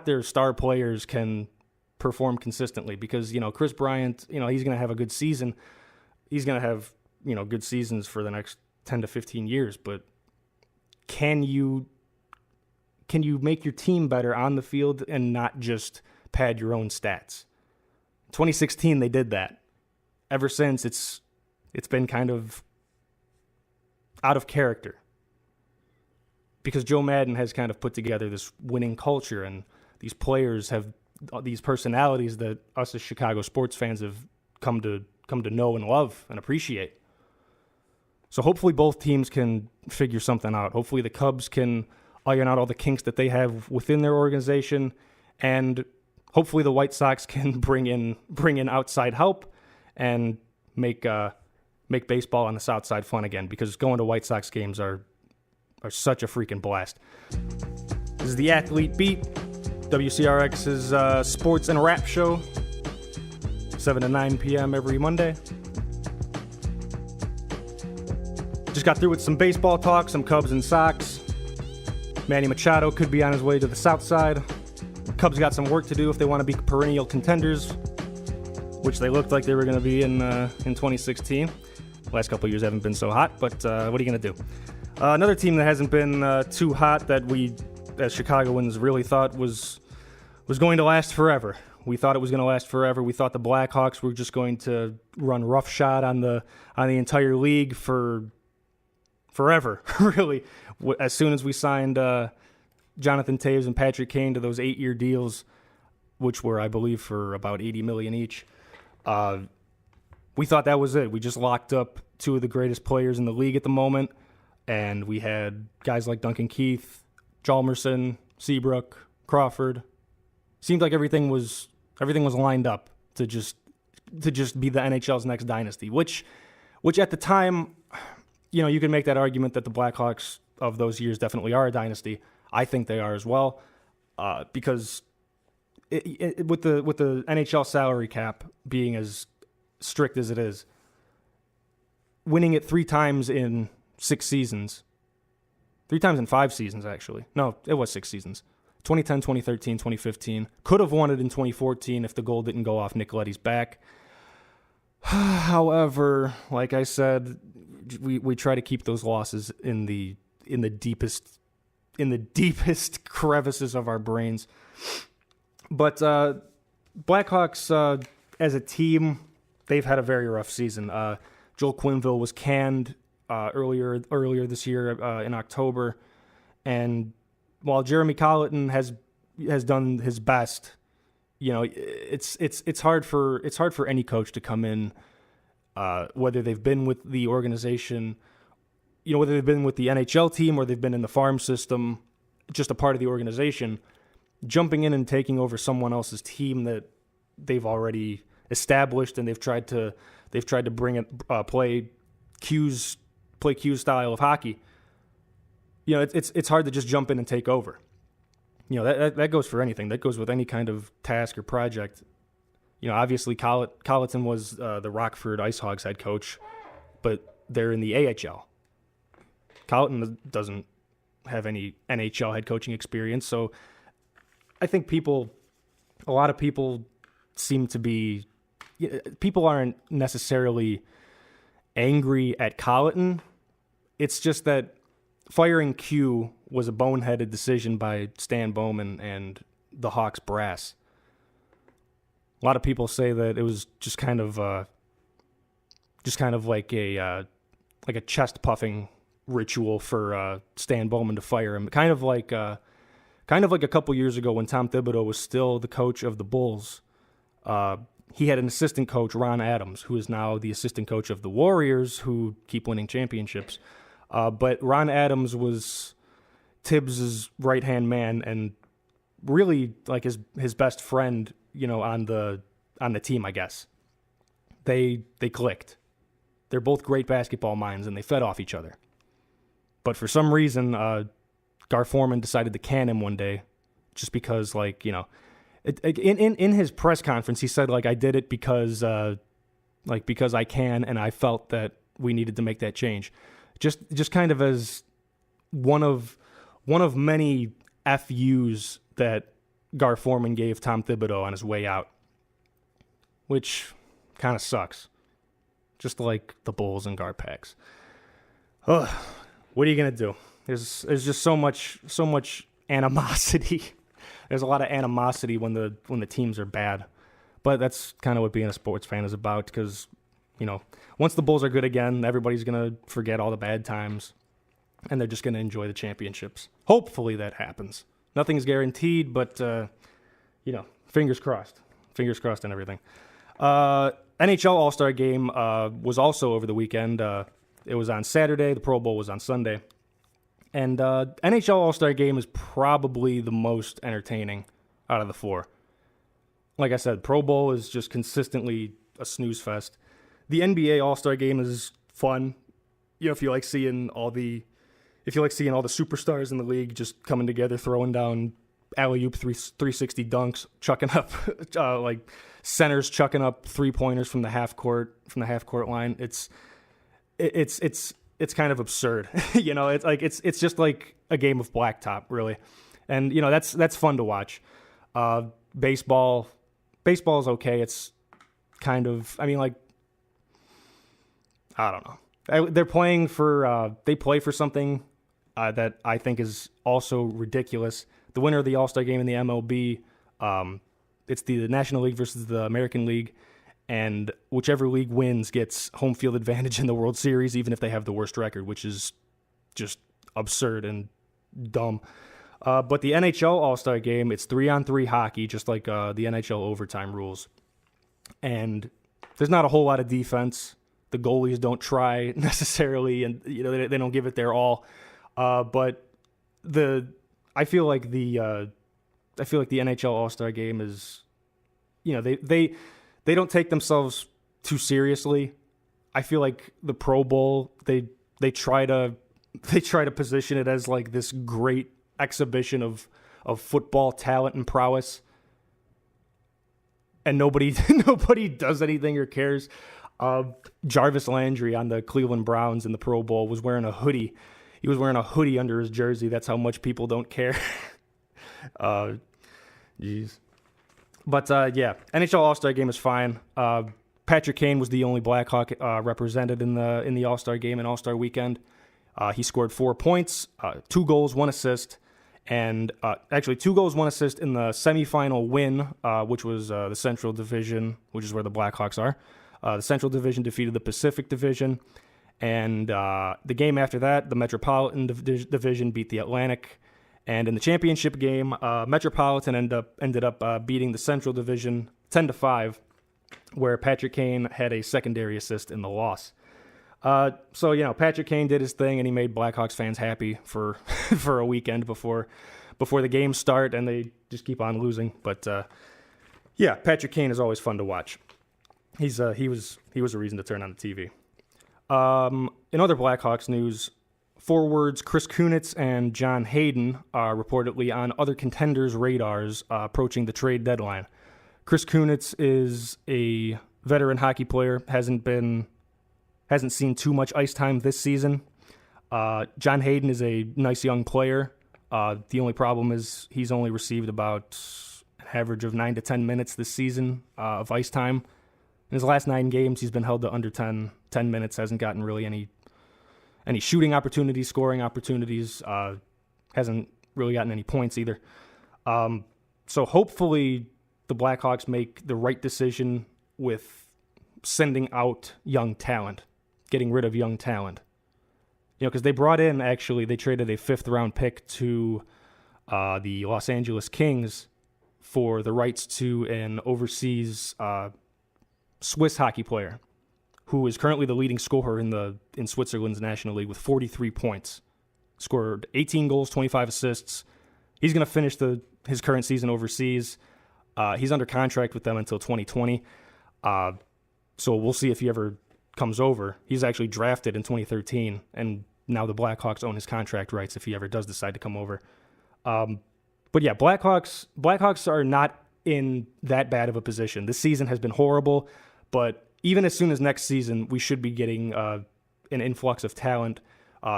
their star players can perform consistently, because Chris Bryant, he's going to have a good season. He's going to have good seasons for the next 10 to 15 years, but can you make your team better on the field and not just pad your own stats? 2016 they did that. Ever since, it's been kind of out of character, because Joe Madden has kind of put together this winning culture, and these players have these personalities that us as Chicago sports fans have come to know and love and appreciate. So hopefully both teams can figure something out. Hopefully the Cubs can iron out all the kinks that they have within their organization, and hopefully the White Sox can bring in outside help and make baseball on the South Side fun again, because going to White Sox games are such a freaking blast. This is the Athlete Beat, WCRX's sports and rap show, 7 to 9 p.m. every Monday. Just got through with some baseball talk, some Cubs and Sox. Manny Machado could be on his way to the South Side. Cubs got some work to do if they want to be perennial contenders, which they looked like they were going to be in 2016. Last couple of years haven't been so hot, but what are you going to do? Another team that hasn't been too hot that we, as Chicagoans, really thought was going to last forever. We thought it was going to last forever. We thought the Blackhawks were just going to run roughshod on the entire league for forever, really. As soon as we signed Jonathan Taves and Patrick Kane to those 8-year deals, which were, I believe, for about $80 million each, we thought that was it. We just locked up two of the greatest players in the league at the moment, and we had guys like Duncan Keith, Jalmerson, Seabrook, Crawford. Seemed like everything was lined up to just be the NHL's next dynasty, which at the time, you can make that argument that the Blackhawks of those years definitely are a dynasty. I think they are as well, because with the NHL salary cap being as strict as it is, winning it 3 times in 6 seasons, 3 times in 5 seasons actually. No, it was 6 seasons. 2010, 2013, 2015. Could have won it in 2014 if the goal didn't go off Nicoletti's back. However, like I said, we try to keep those losses in the deepest crevices of our brains. But Blackhawks as a team, they've had a very rough season. Joel Quenneville was canned earlier this year in October, and while Jeremy Colleton has done his best, It's hard for any coach to come in, whether they've been with the organization, whether they've been with the NHL team or they've been in the farm system, just a part of the organization, jumping in and taking over someone else's team that they've already established and they've tried to bring it play Q's style of hockey. It's hard to just jump in and take over. That goes for anything. That goes with any kind of task or project. Obviously Colleton was the Rockford Ice Hogs head coach, but they're in the AHL. Colleton doesn't have any NHL head coaching experience, so I think a lot of people seem to be, people aren't necessarily angry at Colleton. It's just that firing Q was a boneheaded decision by Stan Bowman and the Hawks brass. A lot of people say that it was just kind of like a chest puffing ritual for Stan Bowman to fire him. Kind of like a couple years ago when Tom Thibodeau was still the coach of the Bulls. He had an assistant coach, Ron Adams, who is now the assistant coach of the Warriors, who keep winning championships. But Ron Adams was Tibbs' right-hand man and really like his best friend, on the team, I guess. They clicked. They're both great basketball minds, and they fed off each other. But for some reason, Gar Forman decided to can him one day, just because, in his press conference, he said, I did it because I can, and I felt that we needed to make that change. Just kind of as one of many FUs that Gar Forman gave Tom Thibodeau on his way out, which kind of sucks. Just like the Bulls and Gar Packs. Ugh. What are you gonna do? There's just so much animosity. There's a lot of animosity when the teams are bad, but that's kind of what being a sports fan is about. Because once the Bulls are good again, everybody's gonna forget all the bad times, and they're just gonna enjoy the championships. Hopefully that happens. Nothing's guaranteed, but fingers crossed. Fingers crossed and everything. NHL All-Star Game was also over the weekend. It was on Saturday. The Pro Bowl was on Sunday. And NHL All-Star Game is probably the most entertaining out of the four. Like I said, Pro Bowl is just consistently a snooze fest. The NBA All-Star Game is fun. If you like seeing all the superstars in the league just coming together, throwing down alley-oop 360 dunks, chucking up centers chucking up 3-pointers from the half court line. It's kind of absurd. It's just like a game of blacktop, really. And that's fun to watch. Baseball is okay. It's kind of, I don't know. They're playing for they play for something that I think is also ridiculous. The winner of the All-Star Game in the MLB, it's the National League versus the American League, and whichever league wins gets home field advantage in the World Series, even if they have the worst record, which is just absurd and dumb. But the NHL All-Star Game, it's 3-on-3 hockey, just like the NHL overtime rules. And there's not a whole lot of defense. The goalies don't try necessarily, and they don't give it their all. But I feel like the NHL All-Star Game is, they don't take themselves too seriously. I feel like the Pro Bowl, they try to position it as like this great exhibition of football talent and prowess, and nobody does anything or cares. Jarvis Landry on the Cleveland Browns in the Pro Bowl was wearing a hoodie. He was wearing a hoodie under his jersey. That's how much people don't care. Jeez. But NHL All-Star Game is fine. Patrick Kane was the only Blackhawk represented in the All-Star Game and All-Star Weekend. He scored 4 points, 2 goals, 1 assist, and actually 2 goals, 1 assist in the semifinal win, which was the Central Division, which is where the Blackhawks are. The Central Division defeated the Pacific Division, and the game after that, the Metropolitan Division beat the Atlantic, And in the championship game, Metropolitan ended up beating the Central Division 10-5, where Patrick Kane had a secondary assist in the loss. So Patrick Kane did his thing, and he made Blackhawks fans happy for for a weekend before the games start, and they just keep on losing. But Patrick Kane is always fun to watch. He was a reason to turn on the TV. In other Blackhawks news, forwards Chris Kunitz and John Hayden are reportedly on other contenders' radars approaching the trade deadline. Chris Kunitz is a veteran hockey player, hasn't seen too much ice time this season. John Hayden is a nice young player. The only problem is he's only received about an average of 9 to 10 minutes this season of ice time. In his last 9 games, he's been held to under 10 minutes, hasn't gotten really any shooting opportunities, scoring opportunities, hasn't really gotten any points either. So hopefully the Blackhawks make the right decision with sending out young talent, getting rid of young talent. Because they traded a 5th-round pick to the Los Angeles Kings for the rights to an overseas Swiss hockey player who is currently the leading scorer in Switzerland's National League with 43 points. Scored 18 goals, 25 assists. He's going to finish his current season overseas. He's under contract with them until 2020. So we'll see if he ever comes over. He's actually drafted in 2013, and now the Blackhawks own his contract rights if he ever does decide to come over. But yeah, Blackhawks are not in that bad of a position. This season has been horrible, but even as soon as next season, we should be getting an influx of talent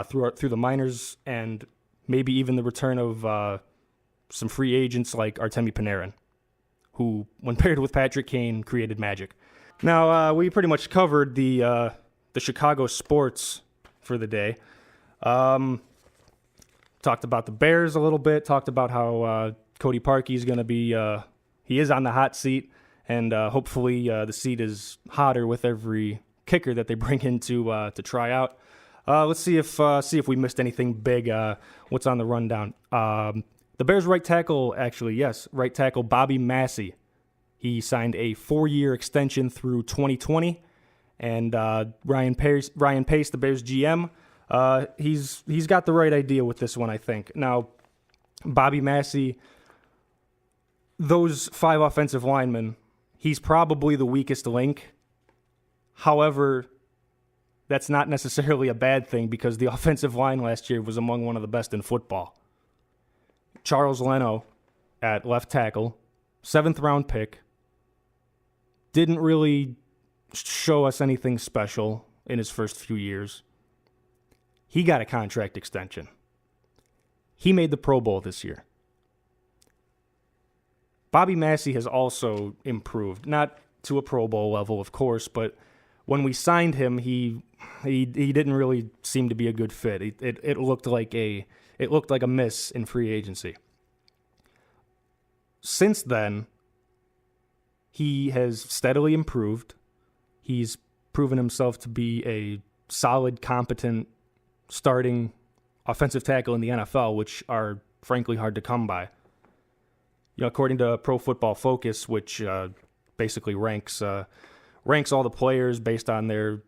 through the minors, and maybe even the return of some free agents like Artemi Panarin, who, when paired with Patrick Kane, created magic. Now, we pretty much covered the Chicago sports for the day. Talked about the Bears a little bit. Talked about how Cody Parkey is going to be he is on the hot seat, and hopefully the seat is hotter with every kicker that they bring in to try out. Let's see if we missed anything big. What's on the rundown? The Bears right tackle Bobby Massey. He signed a 4-year extension through 2020, and Ryan Pace, the Bears GM, he's got the right idea with this one, I think. Now, Bobby Massey, those 5 offensive linemen, he's probably the weakest link. However, that's not necessarily a bad thing because the offensive line last year was among one of the best in football. Charles Leno at left tackle, 7th-round pick, didn't really show us anything special in his first few years. He got a contract extension. He made the Pro Bowl this year. Bobby Massey has also improved, not to a Pro Bowl level, of course, but when we signed him, he didn't really seem to be a good fit. It looked like a miss in free agency. Since then, he has steadily improved. He's proven himself to be a solid, competent, starting offensive tackle in the NFL, which are frankly hard to come by. According to Pro Football Focus, which basically ranks all the players based on their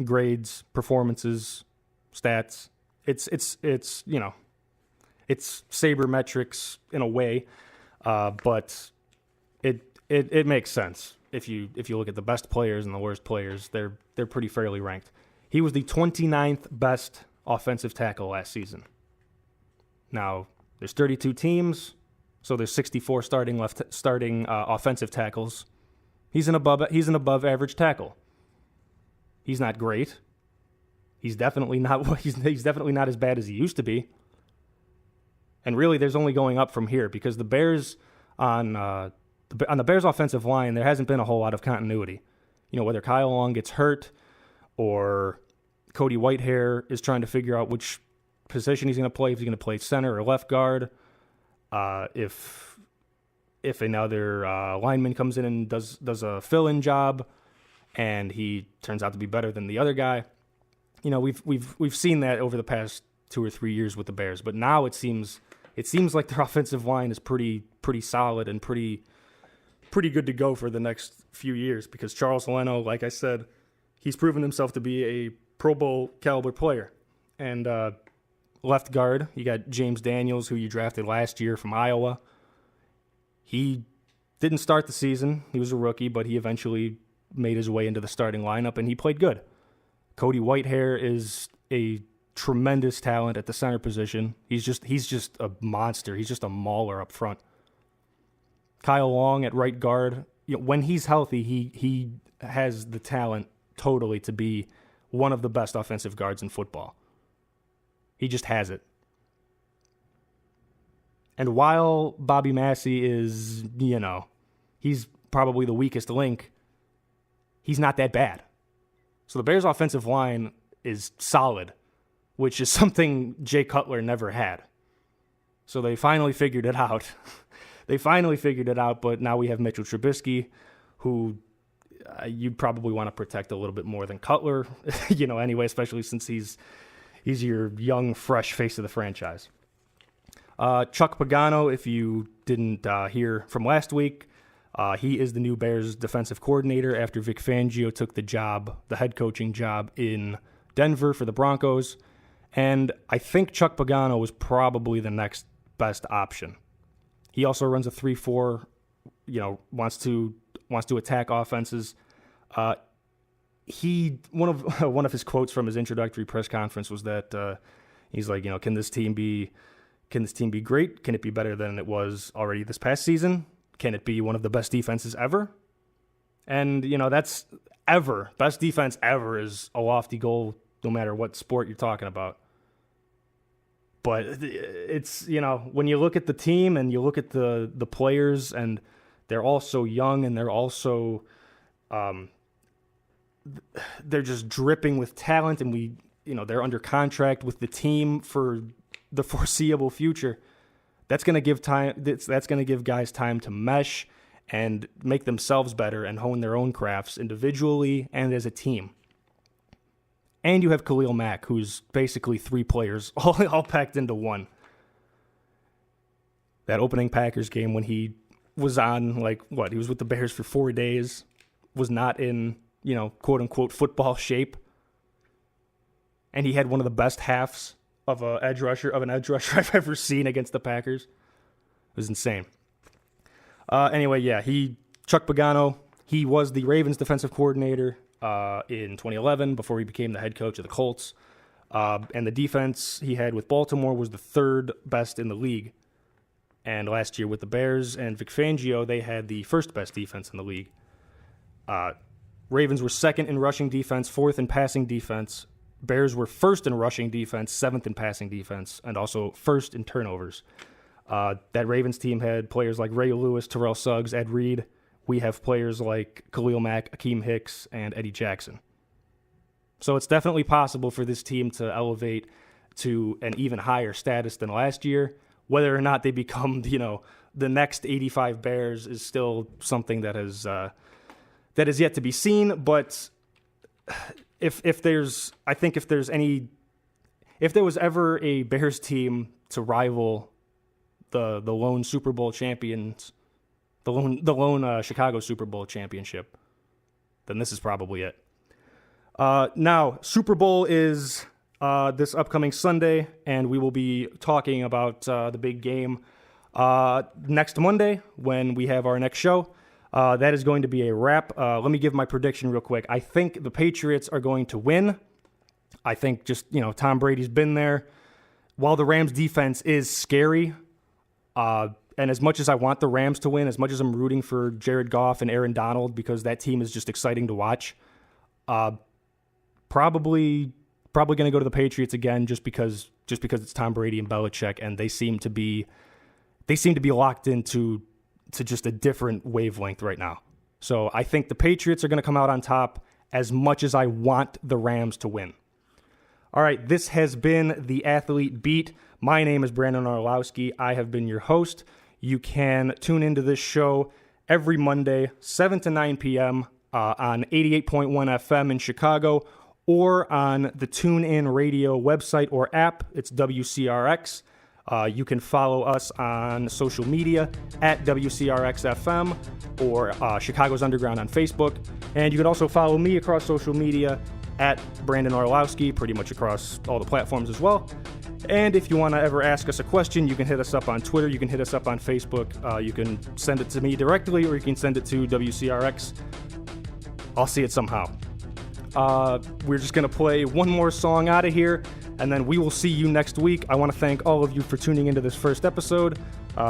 grades, performances, stats. It's sabermetrics in a way, but it makes sense if you look at the best players and the worst players. They're pretty fairly ranked. He was the 29th best offensive tackle last season. Now there's 32 teams, so there's 64 starting offensive tackles. He's an above average tackle. He's not great. He's definitely not as bad as he used to be. And really, there's only going up from here because the Bears on the Bears offensive line, there hasn't been a whole lot of continuity. Whether Kyle Long gets hurt or Cody Whitehair is trying to figure out which position he's going to play, if he's going to play center or left guard, if another lineman comes in and does a fill-in job, and he turns out to be better than the other guy. We've seen that over the past 2 or 3 years with the Bears. But now it seems like their offensive line is pretty solid and pretty good to go for the next few years, because Charles Leno, like I said, he's proven himself to be a Pro Bowl caliber player. And left guard, you got James Daniels, who you drafted last year from Iowa. He didn't start the season. He was a rookie, but he eventually made his way into the starting lineup, and he played good. Cody Whitehair is a tremendous talent at the center position. He's just a monster. He's just a mauler up front. Kyle Long at right guard, when he's healthy, he has the talent totally to be one of the best offensive guards in football. He just has it. And while Bobby Massey is, he's probably the weakest link, he's not that bad. So the Bears' offensive line is solid, which is something Jay Cutler never had. So they finally figured it out. But now we have Mitchell Trubisky, who you'd probably want to protect a little bit more than Cutler, anyway, especially since he's your young, fresh face of the franchise. Chuck Pagano, if you didn't hear from last week, he is the new Bears defensive coordinator after Vic Fangio took the head coaching job in Denver for the Broncos. And I think Chuck Pagano was probably the next best option. He also runs a 3-4, wants to attack offenses. One of his quotes from his introductory press conference was that he's like, can this team be great? Can it be better than it was already this past season? Can it be one of the best defenses ever? And, that's ever. Best defense ever is a lofty goal, no matter what sport you're talking about. But it's, when you look at the team and you look at the players, and they're all so young, and they're also, they're just dripping with talent, and they're under contract with the team for the foreseeable future. That's going to give time. That's going to give guys time to mesh and make themselves better and hone their own crafts individually and as a team. And you have Khalil Mack, who's basically 3 players all packed into one. That opening Packers game when he was on, he was with the Bears for 4 days, was not in, quote unquote football shape. And he had one of the best halves of an edge rusher I've ever seen against the Packers. It was insane. Chuck Pagano, he was the Ravens defensive coordinator in 2011 before he became the head coach of the Colts. And the defense he had with Baltimore was the 3rd best in the league. And last year with the Bears and Vic Fangio, they had the 1st best defense in the league. Ravens were 2nd in rushing defense, 4th in passing defense. Bears were 1st in rushing defense, 7th in passing defense, and also 1st in turnovers. That Ravens team had players like Ray Lewis, Terrell Suggs, Ed Reed. We have players like Khalil Mack, Akeem Hicks, and Eddie Jackson. So it's definitely possible for this team to elevate to an even higher status than last year. Whether or not they become, the next 85 Bears is still something that is yet to be seen. But if there was ever a Bears team to rival the lone Super Bowl champions, the lone Chicago Super Bowl championship, then this is probably it. Now, Super Bowl is this upcoming Sunday, and we will be talking about the big game next Monday when we have our next show. That is going to be a wrap. Let me give my prediction real quick. I think the Patriots are going to win. I think Tom Brady's been there. While the Rams defense is scary, and as much as I want the Rams to win, as much as I'm rooting for Jared Goff and Aaron Donald because that team is just exciting to watch, probably going to go to the Patriots again just because it's Tom Brady and Belichick, and they seem to be locked into just a different wavelength right now. So I think the Patriots are going to come out on top as much as I want the Rams to win. All right, this has been the Athlete Beat. My name is Brandon Orlowski. I have been your host. You can tune into this show every Monday, 7 to 9 p.m. On 88.1 FM in Chicago, or on the TuneIn radio website or app. It's WCRX. You can follow us on social media at WCRX-FM or Chicago's Underground on Facebook. And you can also follow me across social media at Brandon Orlowski, pretty much across all the platforms as well. And if you want to ever ask us a question, you can hit us up on Twitter, you can hit us up on Facebook, you can send it to me directly, or you can send it to WCRX. I'll see it somehow. We're just going to play one more song out of here, and then we will see you next week. I want to thank all of you for tuning into this first episode.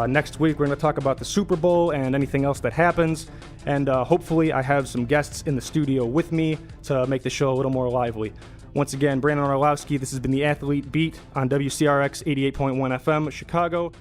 Next week, we're going to talk about the Super Bowl and anything else that happens. And hopefully, I have some guests in the studio with me to make the show a little more lively. Once again, Brandon Orlowski, this has been the Athlete Beat on WCRX 88.1 FM, Chicago.